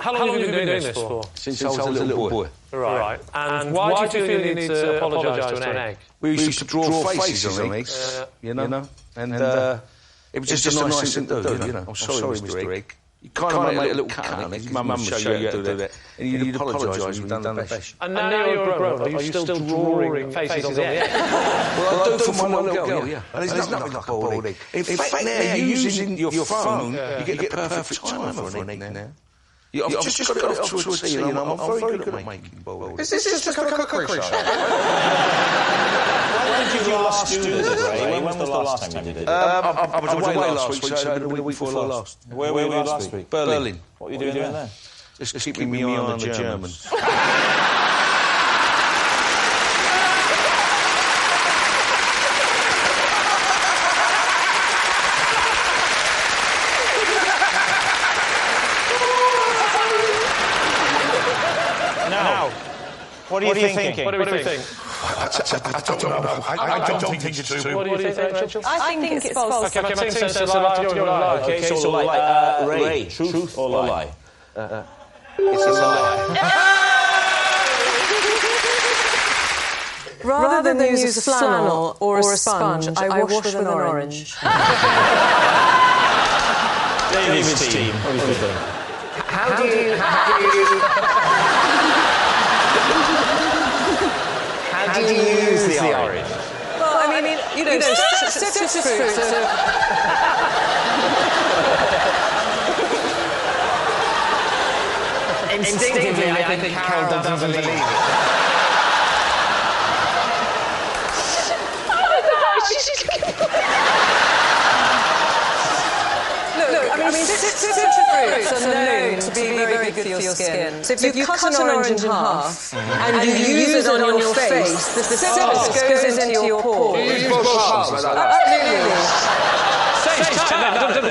how long have you been doing this for? Since I was a little boy. Right. And why do you feel you need to apologise to an egg? We used to draw faces on eggs, you know, and it was just a nice thing to do, you know. I'm sorry, Mr. Egg. You kind of make a little cut on it, my mum would show you how to do that, and you'd apologise when you've done the best. And now you're a grown-up, are you still drawing faces on the egg? Well, I do for my little girl, yeah. And there's nothing like a boiled egg. In fact, now, using your phone, you get the perfect timer for an egg now. I've just got it off to a T, you know, I'm very good at making boiled eggs. Is this just a cookery show? When did you last do this, Ray? When was the last time you did it? I was away last week, so the week before last. Where were you last week? Berlin. What were you doing there? Just keeping me on the Germans. What are you thinking? What do we think? I don't know. I don't think it's true. What do you think, Rachel? I think it's false. Okay, my team says it's a lie. You're a lie. Okay, so lie. Ray, truth or lie? It's a lie. Rather than use a flannel or a sponge, I wash with an orange. David's team. What do you think? How do you use the orange? Well, I mean, you know, citrus fruits are... Instinctively, I think Carol doesn't believe it. Look, I mean, citrus fruits are known to be very good for your skin. So if you cut an orange in half and you use it on your face, the citrus goes into your pores. You use both halves like that? Absolutely.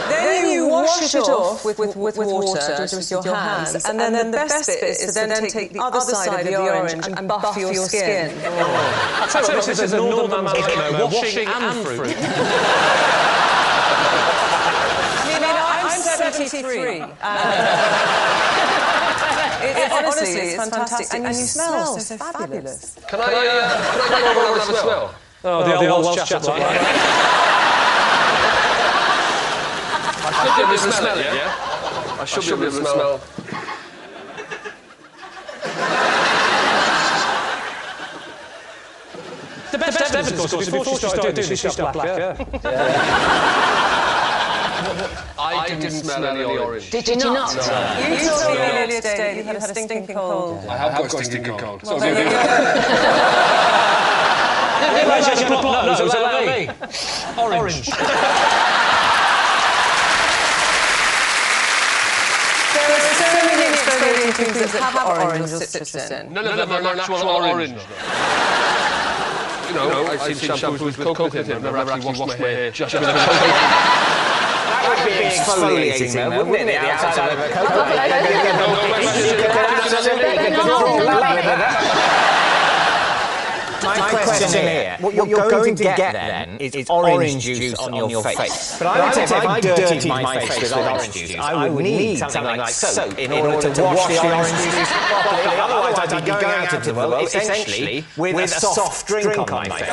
Then you wash it off with water, just with your hands, and then the best bit is to then take the other side of the orange and buff your skin. I'll tell you what, this is a northern man's motto, washing and fruit. I'm 73. Honestly, it's fantastic. And you smell so fabulous. Can I go over and have a smell? Oh, the old Welsh chat. I should be able to smell it, yeah? I should be able to smell. The best evidence, of course, before she started doing this, she started black, I didn't smell any orange. Did you not? No. You told me earlier today that you had a stinking cold. I have got a stinking cold. Well, there you go. Orange. There are so many exfoliating things that have orange or citrus in. None of them are actual orange. You know, I've seen shampoos with coconut in them. I've never actually washed my hair just with coconut. That would be exfoliating, though, wouldn't it? The outside of a My question here, what you're going to get then is orange juice on your face. But I would say if I dirtied my face with orange juice, I would need something like soap in order to wash the orange juice properly. Otherwise, I'd be going out into the world essentially with a soft drink on my face.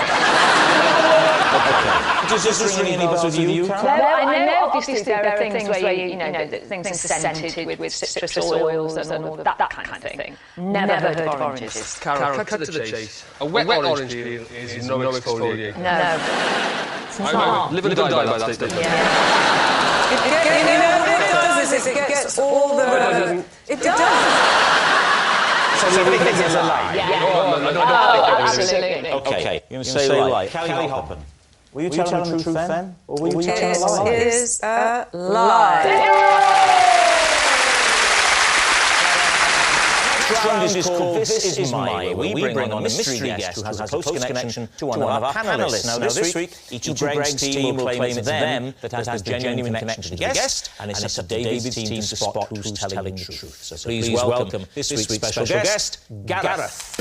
Does this ring any bells with you? No, I know obviously there are things where you know, things are scented with citrus oils and all of that kind of thing. Never heard of oranges. Carol, cut to the chase. A wet orange peel is no exfoliating. No. It's not. I live and die by that statement. You know what it does is it gets all the... It does. So we think it's a lie? Yeah. Absolutely. Okay, you're going to say lie. Callie Hoppen. Were you telling the truth then? Or were you telling a lie? It is a lie. Round is called This Is My. We bring on a mystery guest who has a close connection to one of our panellists. Now, this week, each of Greg's team will claim it's them that has the genuine connection to the guest, and it's up to David's team to spot who's telling the truth. So please welcome this week's special guest, Gareth.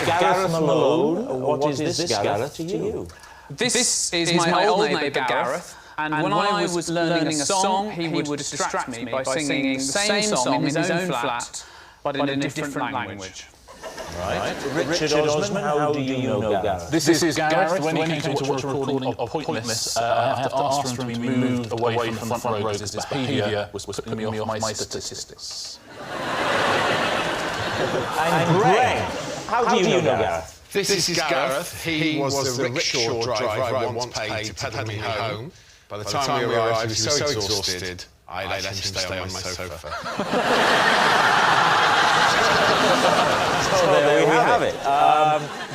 Gareth Malone, what is this, Gareth, to you? This is my old neighbour Gareth, and when I was learning a song, he would distract me by singing the same song in his own flat, but in a different language. Right. Richard Osman, how do you know Gareth? This is Gareth. When he came to watch a recording of Pointless, I have to ask for him to be moved away from the front row because his behaviour was putting me off my statistics. And Greg, how do you know Gareth? This is Gareth. He was the rickshaw driver I once paid to pedal me home. By the time we arrived, he was so exhausted, I let him stay on my sofa. So there we have it.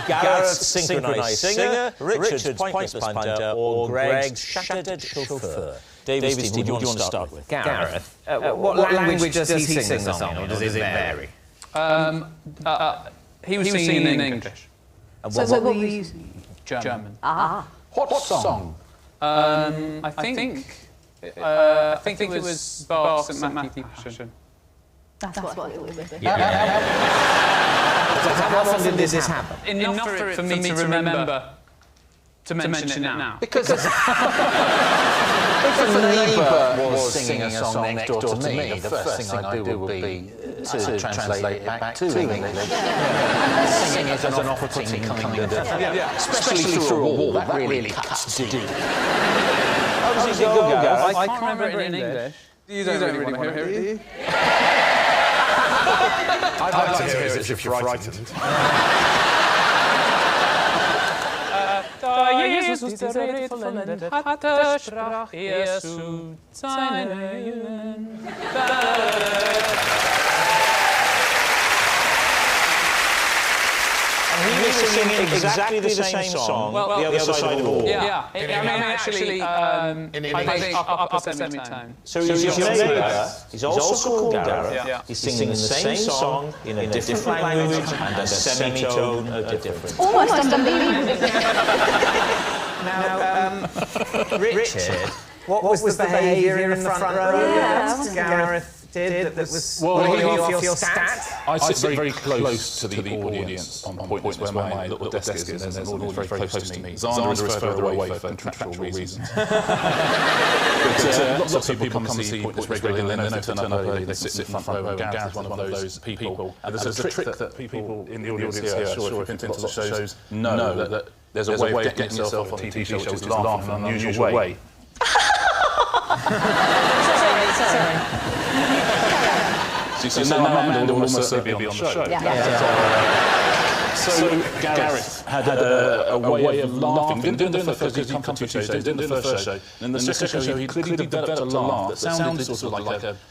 Gareth's synchronised singer, Richard's pointless punter, or Greg's shattered chauffeur. David, Steve, what do you want to start with? Gareth, what language does he sing the song in, or does it vary? He was singing in English. So what were you singing? German. Ah. What song? I think it was Bach's Mack Passion. That's what it would be. How often did this happen? Enough for me to remember to mention it now. Because if a neighbour was singing a song next door to me, the first thing I'd do would be to translate it back to English. Singing it as an off-putting kind of... Especially through a wall, that really cuts deep. How does it go, Gareth? I can't remember it in English. You don't really want to hear it, do you? I'd like to hear it if you're frightened. Jesus der Rede vollendet, hatte sprach zu seinen Jüngern. He was singing exactly the same song, the other side of the wall. Yeah, I mean, actually, I think upper semitone. So he's your neighbour, he's also called Gareth, he's singing the same song in a different language and a semitone different. Almost unbelievable. Now, Richard, what was the behaviour in the front row that Gareth did that was off your stat? I sit very close to the audience on points where my little desk is, and there's an audience very close to me. Xander is further away for contractual reasons. But lots of people come and see pointless regularly, and then they turn up early, they sit in the front row, and Gareth is one of those people. And there's a trick that people in the audience here, sure, if you've been to lots of shows, know that there's a way of getting yourself on a TV show which is laugh in an unusual way. Sorry. So now Amanda will almost certainly be on the show. So Gareth had a way of laughing. Didn't do the first show, he'd come to 2 shows, didn't do the first show. And then the second show, he clearly developed a laugh that sounded sort of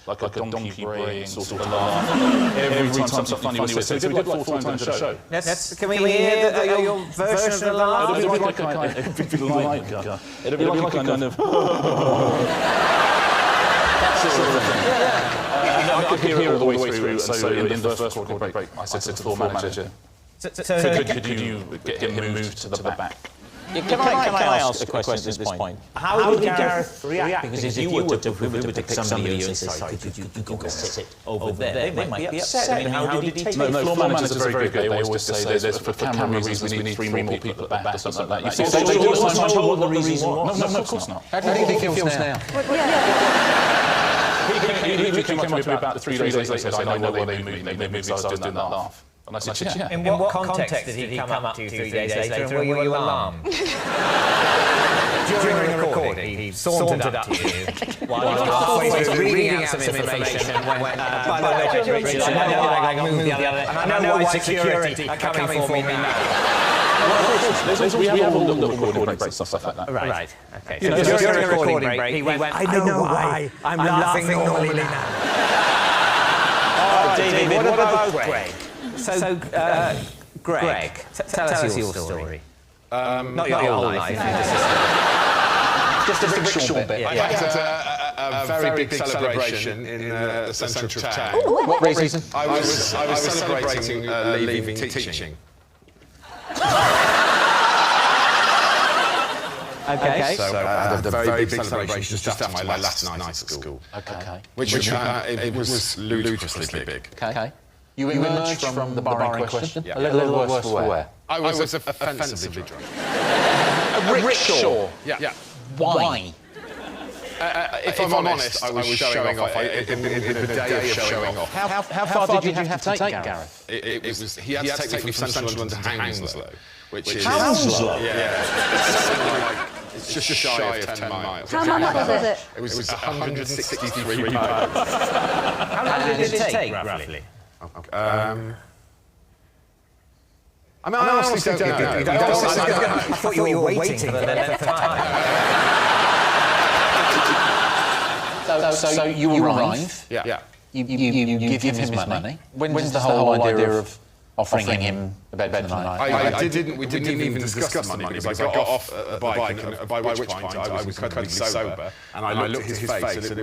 like a donkey braying sort of laugh. Every time something funny was said. So we did like 4 times a show. Can we hear your version of the laugh? It'd be like a kind of... That sort of thing. I could hear it all the way through, so in the first recording break, I said to the floor manager, could you get him moved to the back? Can I ask a question at this point? How did Gareth react? Because if you were to pick somebody else and say, sorry, could you go and sit over there? They might be upset. I mean, how did he take it? No, floor managers are very good. They always say there's for camera reasons we need 3 more people at the back or something like that. You see, they always told the reason why. No, of course not. How do you think he feels now? He came up to me about 3 days later and said, I know why they moved me, so I was doing that laugh. And I said, yeah. In what context did he come up to you 3 days later and were you alarmed? During the recording, he sauntered up to you while you were halfway through reading out some information and went, by the way, Richard, I know why I moved the other, and I know why security are coming for me now. We have all little recording breaks and stuff like that. Right, okay. So during the recording break, he went, I know why I'm laughing normally now. David, what about Greg? So, Greg, tell us your story. Not your whole life. Just a rickshaw bit. I had a very big celebration in the centre of town. What reason? I was celebrating leaving teaching. Okay. So I had a very big celebration just after my last night at school. Okay. Which it was ludicrously big. Okay. You emerged from the bar in question? A little worse for wear? I was offensively drunk. A rickshaw? Yeah. Why? If I'm honest, I was showing off. In the day of showing off. How far did you have to take Gareth? He had to take me from Central London to Hounslow, which is... Hounslow? Yeah. It's just shy of 10 miles. How much was it? It was 163 miles. How long did it take, roughly? I honestly don't know. I thought you were waiting for the length of time. So you arrive. Yeah. You give him his money. When's the whole idea of offering him a bed for the night? We didn't even discuss the money because I got off the bike, and by which point I was incredibly sober, and I looked at his face, and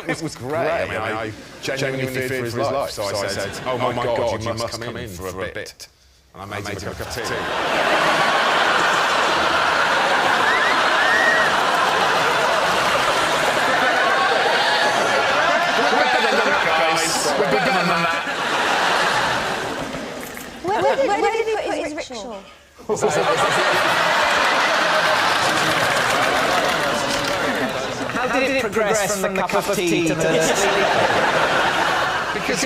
it was great. I mean, I genuinely feared for his life. So I said, "Oh my God, you must come in for a bit," and I made him a cup of tea. sure. How did it progress from the cup of tea to the... Because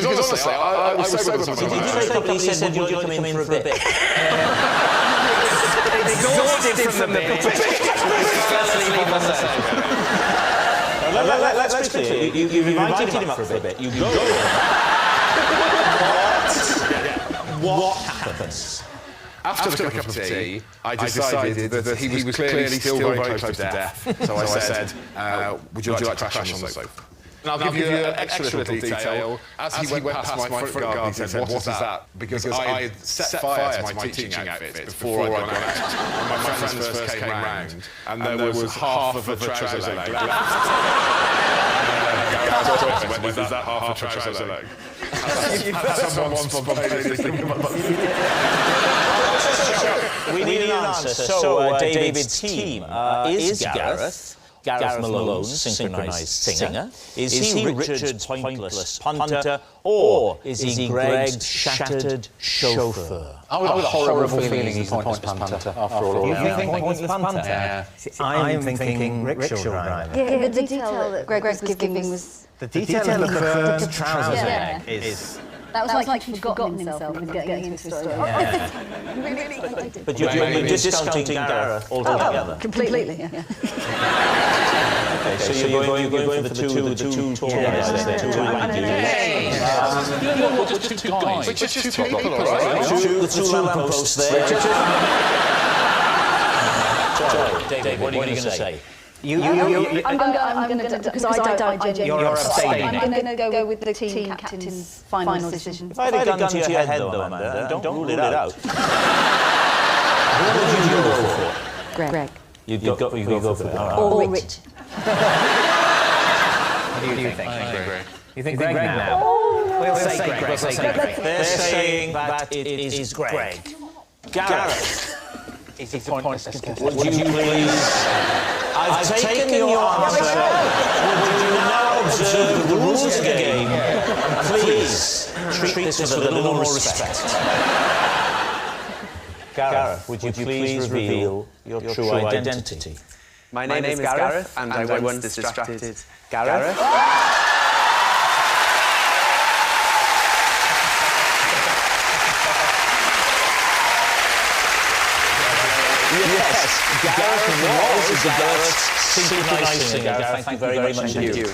honestly, I was sober for Did you say probably said, would you come in for a bit? Exhausted from the bit. Let's be clear. You invited him up for a bit. You go. What happens? After the cup of tea, I decided that he was clearly still very close to death. So I said, would you like to crash on the sofa? And I'll give you an extra little detail. As he went past my front garden, he said, what is that? Because I had set fire to my teaching outfit before I'd gone out. And my friends first came round, and there was half of a trouser leg left. When is that half a trouser leg? Someone spontaneously. We need an answer. So, David's team is Gareth Malone, synchronised singer? Is he Richard's pointless punter? Or is he Greg's shattered chauffeur? I would have a horrible feeling he's a pointless punter after all. You think pointless punter? Yeah. I'm thinking rickshaw driver. Yeah, the detail that Greg was giving was... The detail of the curved trouser leg is... That was like he'd forgotten himself and was getting into a story. But you're discounting Gareth altogether? Completely, yeah. Okay, so you're going for the two tall guys there, two white dudes. Just two guys. We're just two people, all right? The two lampposts there. David, what are you going to say? I'm going to, because I don't genuinely. You're abstaining. I'm going to go with the team captain's final decision. If I had a gun to your head, though, Amanda, don't rule it out. What would you go for? Greg. You'd go for it. Or Richard. What do you think? You think Greg now? We'll say Greg. They're saying that it is Greg. Gareth. Is he pointless? Would you please... I've taken your answer. Would you now observe the rules of the game? And please treat this with a little more respect. Gareth, would you please reveal your true identity? My name is Gareth, and I once distracted Gareth. Yes, Gareth was Gareth's synchronised singer. Gareth, thank you very much indeed.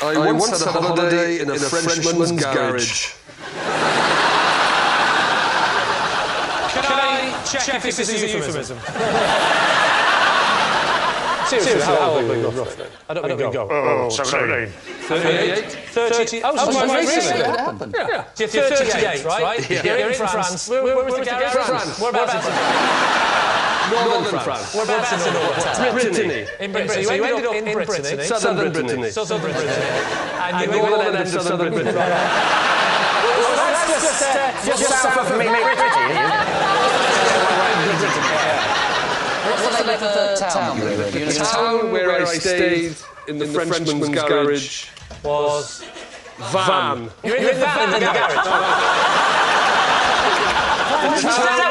I once had a holiday in a Frenchman's garage. Can I check if this is a euphemism? Seriously, how old are you roughly? I don't mean go. Oh, 17. 38? 30? Oh, so quite recently. What happened? Yeah. You're 38, right? Yeah. You're in France. Where was the garage? France. Whereabouts in Northern France. Whereabouts in Northern France? Brittany. In Brittany. So you ended up in Brittany. Southern Brittany. Southern Brittany. And you northern end of Southern Brittany. That's just south of me, Brittany. What's the name of the town? The town where I stayed in the Frenchman's garage was Van. You're in the van in the garage.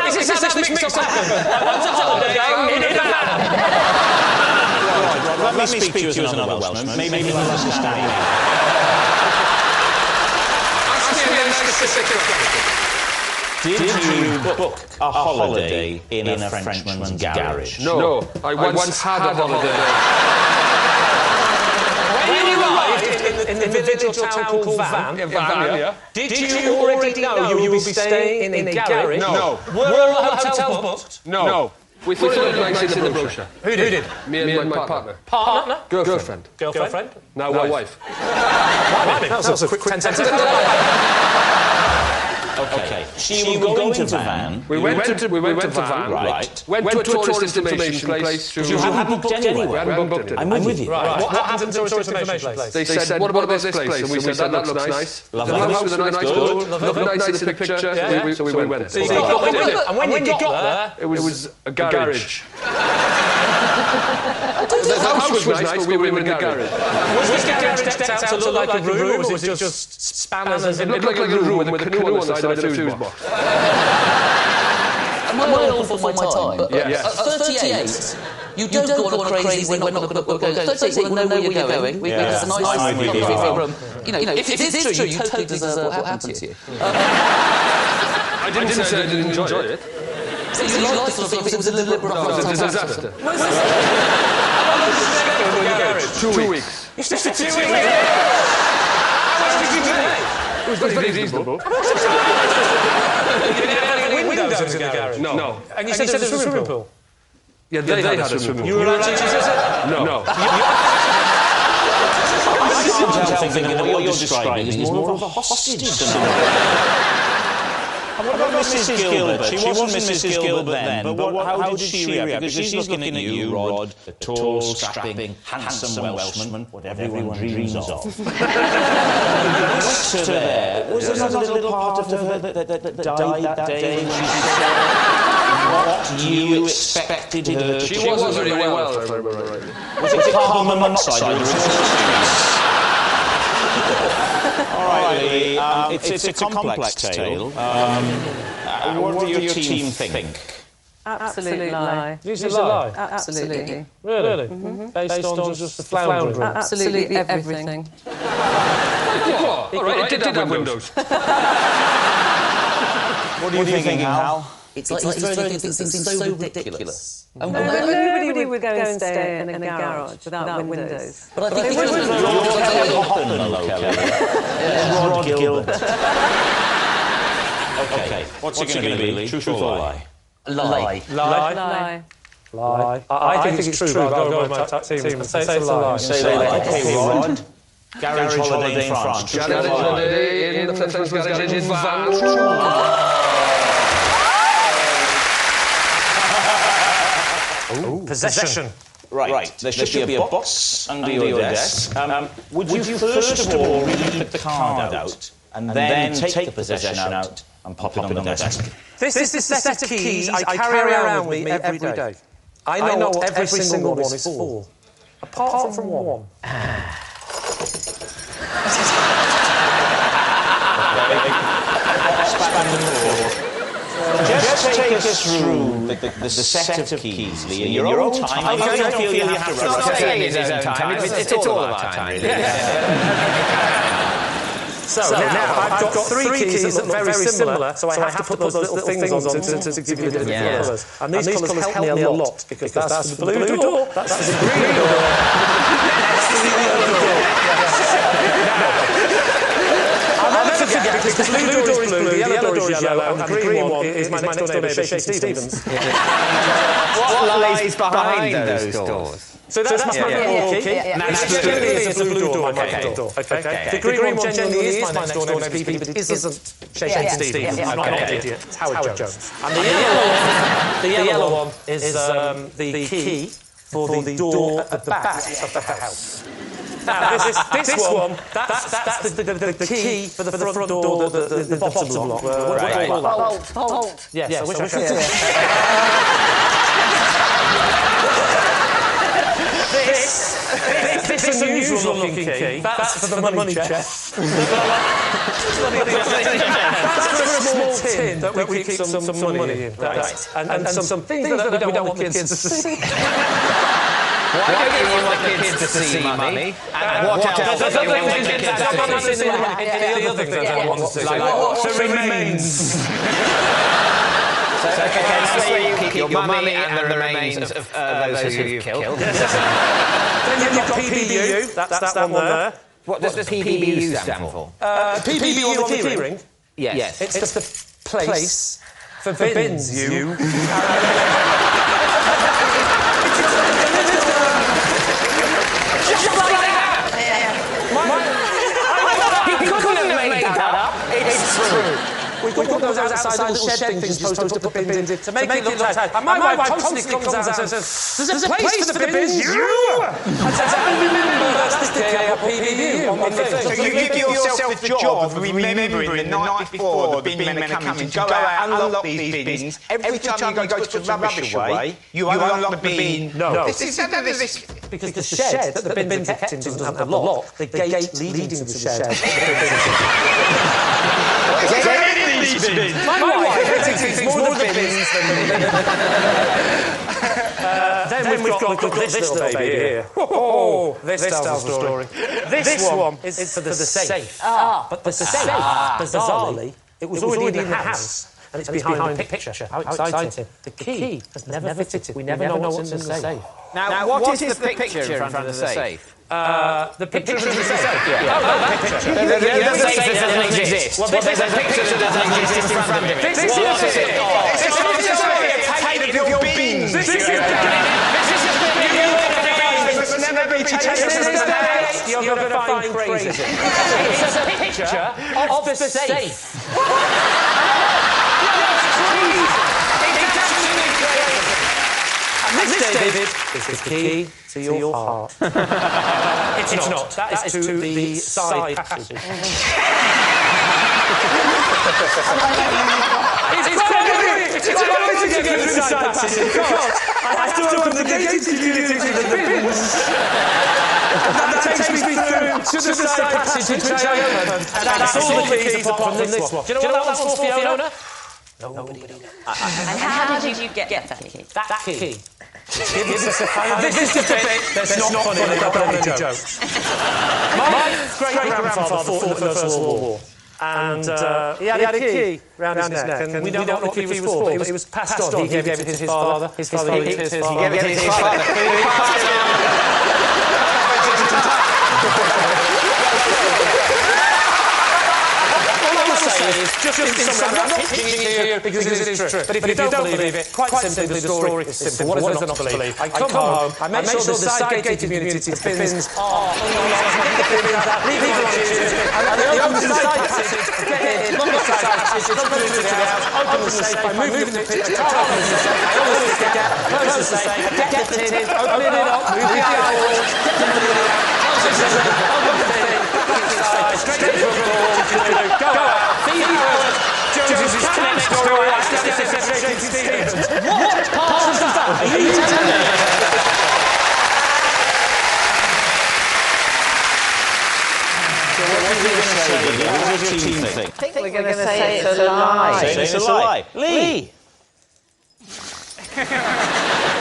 Is this mixed up? What's a holiday in a van? Let me speak to you as another Welshman. Maybe you will understand me. Ask me a specific question. Did you book a holiday in a Frenchman's garage? No, I once had a holiday. When you arrived in the village or town called Van, did you already know you would be staying in a garage? No. Were all the hotels booked? No. We thought it looked nice in the brochure. Who did? Me and my partner. Partner? Girlfriend. Girlfriend? Now wife. That was a quick 10 seconds. Okay. So you were going to Van. We went to Van. Right. Went to a tourist information place. You hadn't booked anywhere. We hadn't booked it. I'm with you. Right. What happened to the tourist information place? They said, what about this place? And we said, that looks nice. Lovely. The house with a nice door. Looked nice in the picture. So we went. So you got there. And when you got there, it was a garage. The house was nice, but we were in the garage. Was this garage decked out to look like a room, or was it just spanners. It looked like a room with a canoe on the side of a fuse box. Am I old before my time? Yes. At 38, you don't go on a crazy, we're not going to go. 38, we'll know where you're going. It's a nice room. You know, if it is true, you totally deserve what happened to you. I didn't say I didn't enjoy it. So you liked it, it was a deliberate It was a disaster. How long did you spend in the garage? 2 weeks. You spent 2 weeks? How much did you pay? It was very reasonable. You didn't have any windows in the garage? No. And you said there was a swimming pool? Yeah, they had a swimming pool. You were allowed to use it? No. I can't help thinking that what you're describing is more of a hostage scenario. What about Mrs. Gilbert? She wasn't Mrs. Gilbert then, but how did she react? Because she's looking at you, Rod, the tall, strapping, handsome Welshman, what everyone dreams of. Next to there, was there not a little part of her that died that day? And she said what you expected her to do? She wasn't very well, if I remember rightly. Was it carbon monoxide? All right, Lee, it's a complex tale. What do your team think? Absolute lie. It's a lie? Absolutely. Really? Based on just the floundering? Absolutely everything. What? All right, it did have windows. What are you thinking, Hal? It's like he's throwing things that seem so ridiculous. And Nobody would go and stay in a garage without windows. But I think Rod Gilbert. Okay, what's it going to be, Lee? Truth or lie? Lie. Lie. I think it's true, but I'll go with my team and say it's a lie. Say lie. Okay, Rod. Garage holiday in France. Garage holiday in the French garage in France. Possession. Right. There should be a box under your desk. Would you first of all read the card out and then take the possession out and pop it on the desk? This is the set of keys I carry around with me every day. I know what every single one is for. Apart from one. Just take us through the set of keys, Lee, in your own time. I don't feel you have to rush it. In his own time. It's all of our time, really. So now I've got three keys that look very similar, so I have to put those little things on to give you the different colours. And these colours help me a lot, because that's for the blue door, that's for the green door, that's for the yellow door. I'll never forget, because the blue door is blue, the yellow door is yellow, and the green one is my next door neighbour, Shaky Stevens. What lies behind those doors? So that's my front key. Now, generally it's a blue door, my front door. Okay. The green one generally is my next door neighbour, Stevie, but it isn't Shaky Stevens. I'm not an idiot. It's Howard Jones. And the yellow one is the key for the door at the back of the house. Now, this one, that's the key for the front door, the bottom lock. Bolt. Yes, I wish I could. This is an unusual looking key. That's for the money chest. That's for a small tin that we keep some money in. And some things that we don't want the kids to see. Why don't you want the kids to see money? And what else do you want the kids to see? Any other things I don't want to see. Like what remains. So you keep your money and the remains of those who you've killed. Then you've got PBU, that's that one there. What does PBU stand for? PBU on the key ring? Yes. It's just a place for bins, you. Just like that! He couldn't have made that up. It's true. We've got those outside little shed things you're supposed to put the bins in to make it look nice. And my wife constantly comes out and says, there's a place for the bins, you! And says, that's the day I put PVU on my thing. So you give yourself the job of remembering the night before the bin men are coming to go out and unlock these bins. Every time you go to put the rubbish away, you unlock the bin. No. This because the shed that the bin's kept in doesn't have the lock, the gate leading to the shed. My wife thinks more of the bins than then we've got this little baby here. Oh, this tells the story. This one is for the safe. But the safe, bizarrely, it was already in the house. And it's behind the picture. How exciting. The key has never fitted. We never know what's in the safe. Now, what is the picture in front of the safe? The picture of the safe. The safe doesn't exist. Well, there's a picture that doesn't exist in front of it. This is it. It's of your bins. This is you're going to find crazy. It's a picture of the safe. And this, David, is the key to your heart. It's not. That is to the side passage. It's quite to get to the side passage because I have to open the gated community to the bins. That takes me through to the side passage which I opened. And that's all the keys apart from this one. Do you know what that one's for, Fiona? Nobody knows. And how did you get that key? That key. This is the bit that's not funny, I've got any jokes. My great-grandfather fought in the First World War. And he had a key round his neck, and we don't know what the key was for, but it was passed on. He gave it to his father, his father gave it to his father. He gave it to his father. Just in summary, I'm not pitching it to you because it is true. But if you don't believe it, quite simply, the story is simple. What is it not to believe? I come home, I make sure the side-gated community, the bins are leave the lunches, and they open the side passage, get in, lock the side passage, come into the house, open the safe, I move the picture, open the safe, I close the safe, get the tin in, open it up, move the eyeballs, get the money out, close the safe, open the thing, back inside, straight to the door, go out. Jones's next story. What part of that are you telling me? So what are you going to say? What does your team think? I think we're going to say it's a lie. Say it's a lie. Lee!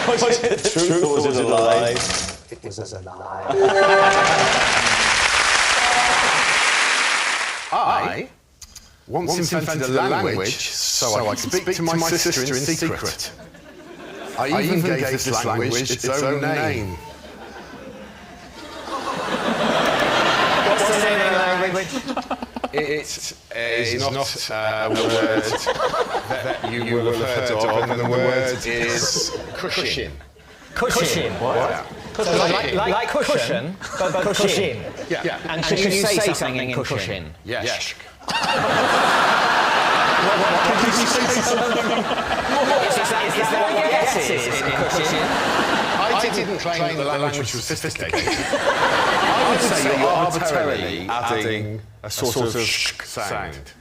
Was it the truth or was it a lie? It was a lie. I once invented a language so I could speak to my sister in secret. I even gave this language its own name. What's the name of the language? It is not a word that you will have heard of, and the word is cushion. Cushion. What? Like cushion, but cushion. Yeah. And can you say something in cushion? Yes. Is that what yes is in cushion? I didn't claim that the language was sophisticated. I would say you're arbitrarily adding a sort of sh sound.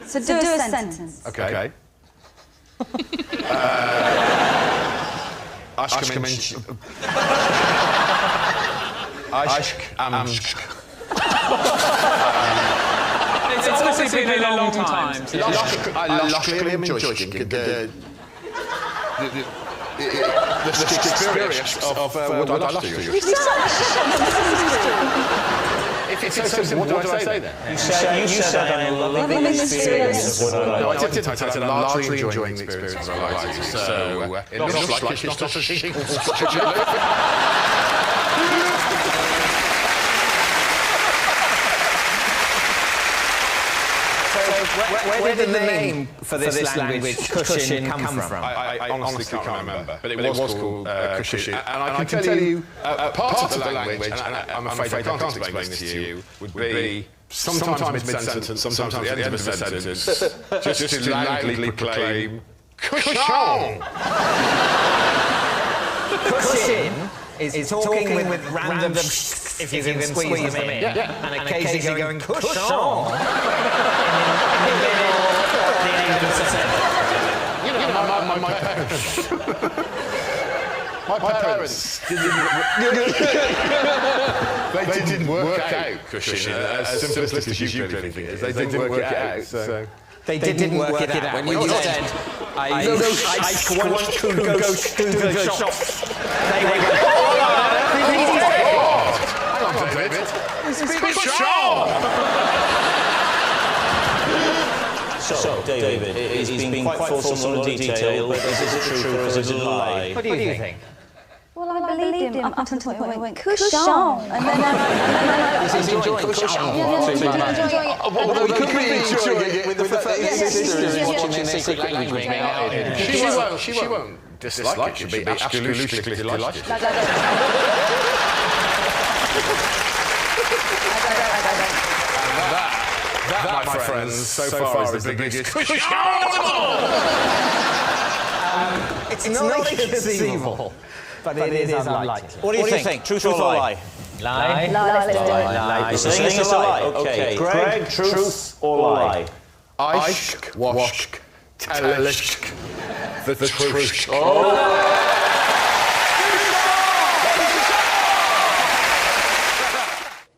So do a sentence. Okay. Ashk It's obviously been a long time. I luckily am enjoying the experience of what I love to you. If it's so simple, what do I say then? You said I'm loving the experience of what I No, like. I didn't. I said I'm largely enjoying the experience of what I like to. So it looks like it's not a sequel. Where did the name for this language, cushion, come from? I honestly can't remember, but it was called cushion. And I can tell you part of the language, and I'm afraid I can't explain this to you, would be sometimes mid-sentence, sometimes at the end of a sentence, just to loudly proclaim, Cushion! Cushion is talking with random if you can squeeze them in, and occasionally going cushion in the middle or the end of the sentence. You know, my parents. My parents they didn't work out cushion as simplistic as you clearly think it is. They didn't work it out, so... They didn't work it out. When you said, I want to go to the shop. They were going, hang on, David. Speak shop! So, David, it's been quite fulsome and detailed, but is it true or is it a lie? What do you think? Well, I believed him up until the point where he went, cushion! And then I... He's enjoying cushion. Well, he could be enjoying it with the fact that his sister is watching their secret language being out here. She won't dislike it. She'll be absolutely delighted. That, my friends, so far is the biggest cushion! It's not inconceivable. But it is unlikely. What do you think? Truth or lie? Lie. Lie. You're saying it's a lie. Okay. Greg, truth or lie? Ishk, washk, telishk, the truth.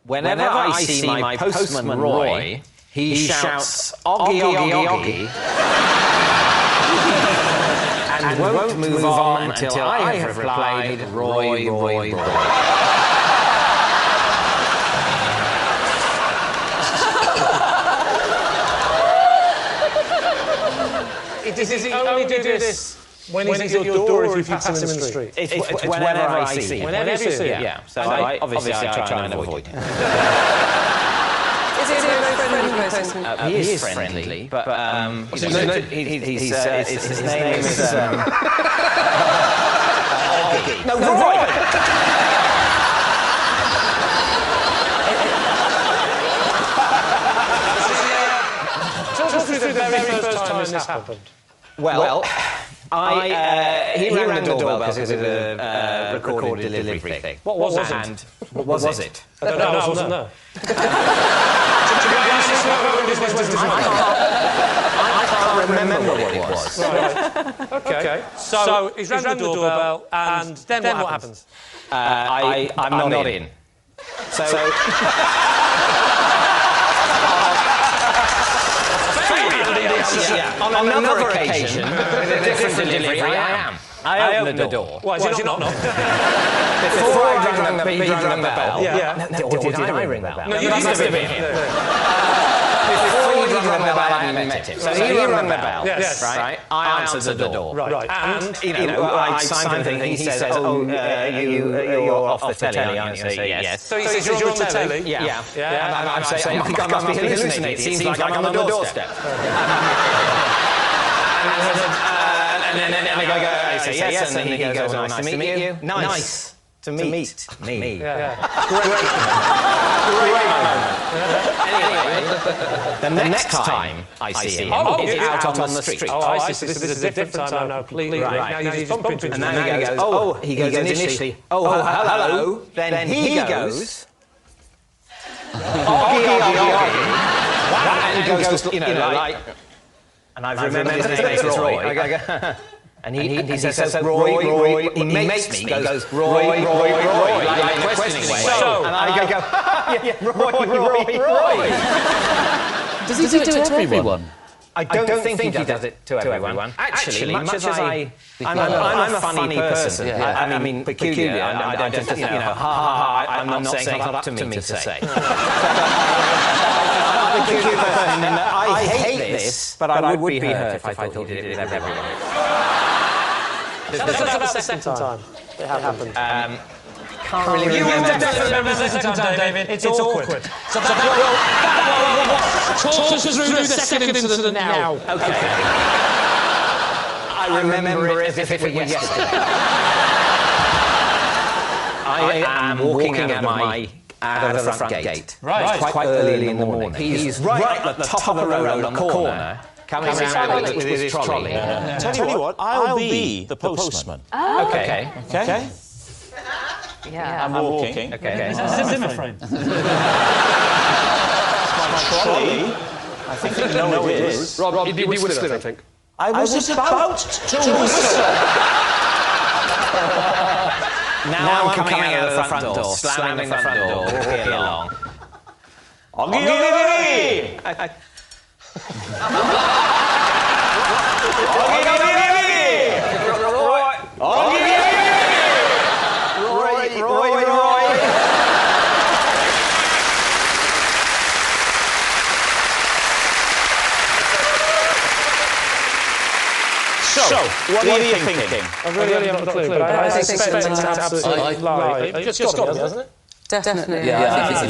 Whenever I see my postman Roy, he shouts, Oggy, Oggy, Oggy. And won't move on until I have replied, Roy, Roy, Roy. Does he only do this when he's at your door or if you pass him in the street? It's whenever I see him. Whenever you see him? Yeah. So obviously I try and avoid him. Is he a very friendly person? He is friendly, but his name is Oggy. No, Roy! Talk us through the very first time this happened. Well, he rang the doorbell because it was a recorded delivery thing. What was it? And what was it? I don't know, I wasn't there. I can't remember what it was. Right. Okay. So he's rang the doorbell, and then what happens? I'm not in. So on another occasion, with a different delivery, I am. I opened the door. Why did you not knock? Before I rang the bell. Yeah. Or did I ring the bell? No, you must have been. Before he rang the bell, I hadn't met him. So he rang the bell, yes. right? I answered the door. Right. And, I signed the thing. He says, you're off the telly, aren't you? I say, yes. So he says, you're on the telly? Yeah. And I'm saying, I must be hallucinating. It seems like I'm on the doorstep. And then I say yes, and he goes, nice to meet you. Nice to meet me. Great moment. Anyway, the next time I see him, is out on the street. Oh, I see. So this is a different time now, completely. Right. Now you just bump into him. And then he goes initially, hello. Then he goes, Oggy. And goes, like... And I've remembered his name is Roy. And he says, Roy. He makes me goes, Roy, like in a questioning way. And I go, Roy. Does he do it to everyone? I don't think he does it to everyone. Actually, much as I'm a funny person. I mean, peculiar. I don't, I'm not saying it's up to me to say. I hate this, but I would be hurt if I thought he did it with everyone. Tell us about the second time it happened. Can't really remember. Remember the second time, David? It's awkward. Talk us through the second incident now. Okay. I remember it as if it were yesterday. I am walking out of my out of the front gate. Right. Quite early in the morning. He's right at the top of the road on the corner, coming around with his trolley. Tell you what, I'll be the postman. Oh. Okay. Yeah. I'm walking. Okay. Zimmer frame. My trolley. I think you know what it is. Rob, you'd be whistling, I think. I was about to whistle. Now I'm coming out of the front door, slamming the front door, walking along. Oggy! So, what are you thinking? I really haven't got a clue, but I suspect it's absolutely lie. It's just got to be, hasn't it? Definitely. Yeah, I think it's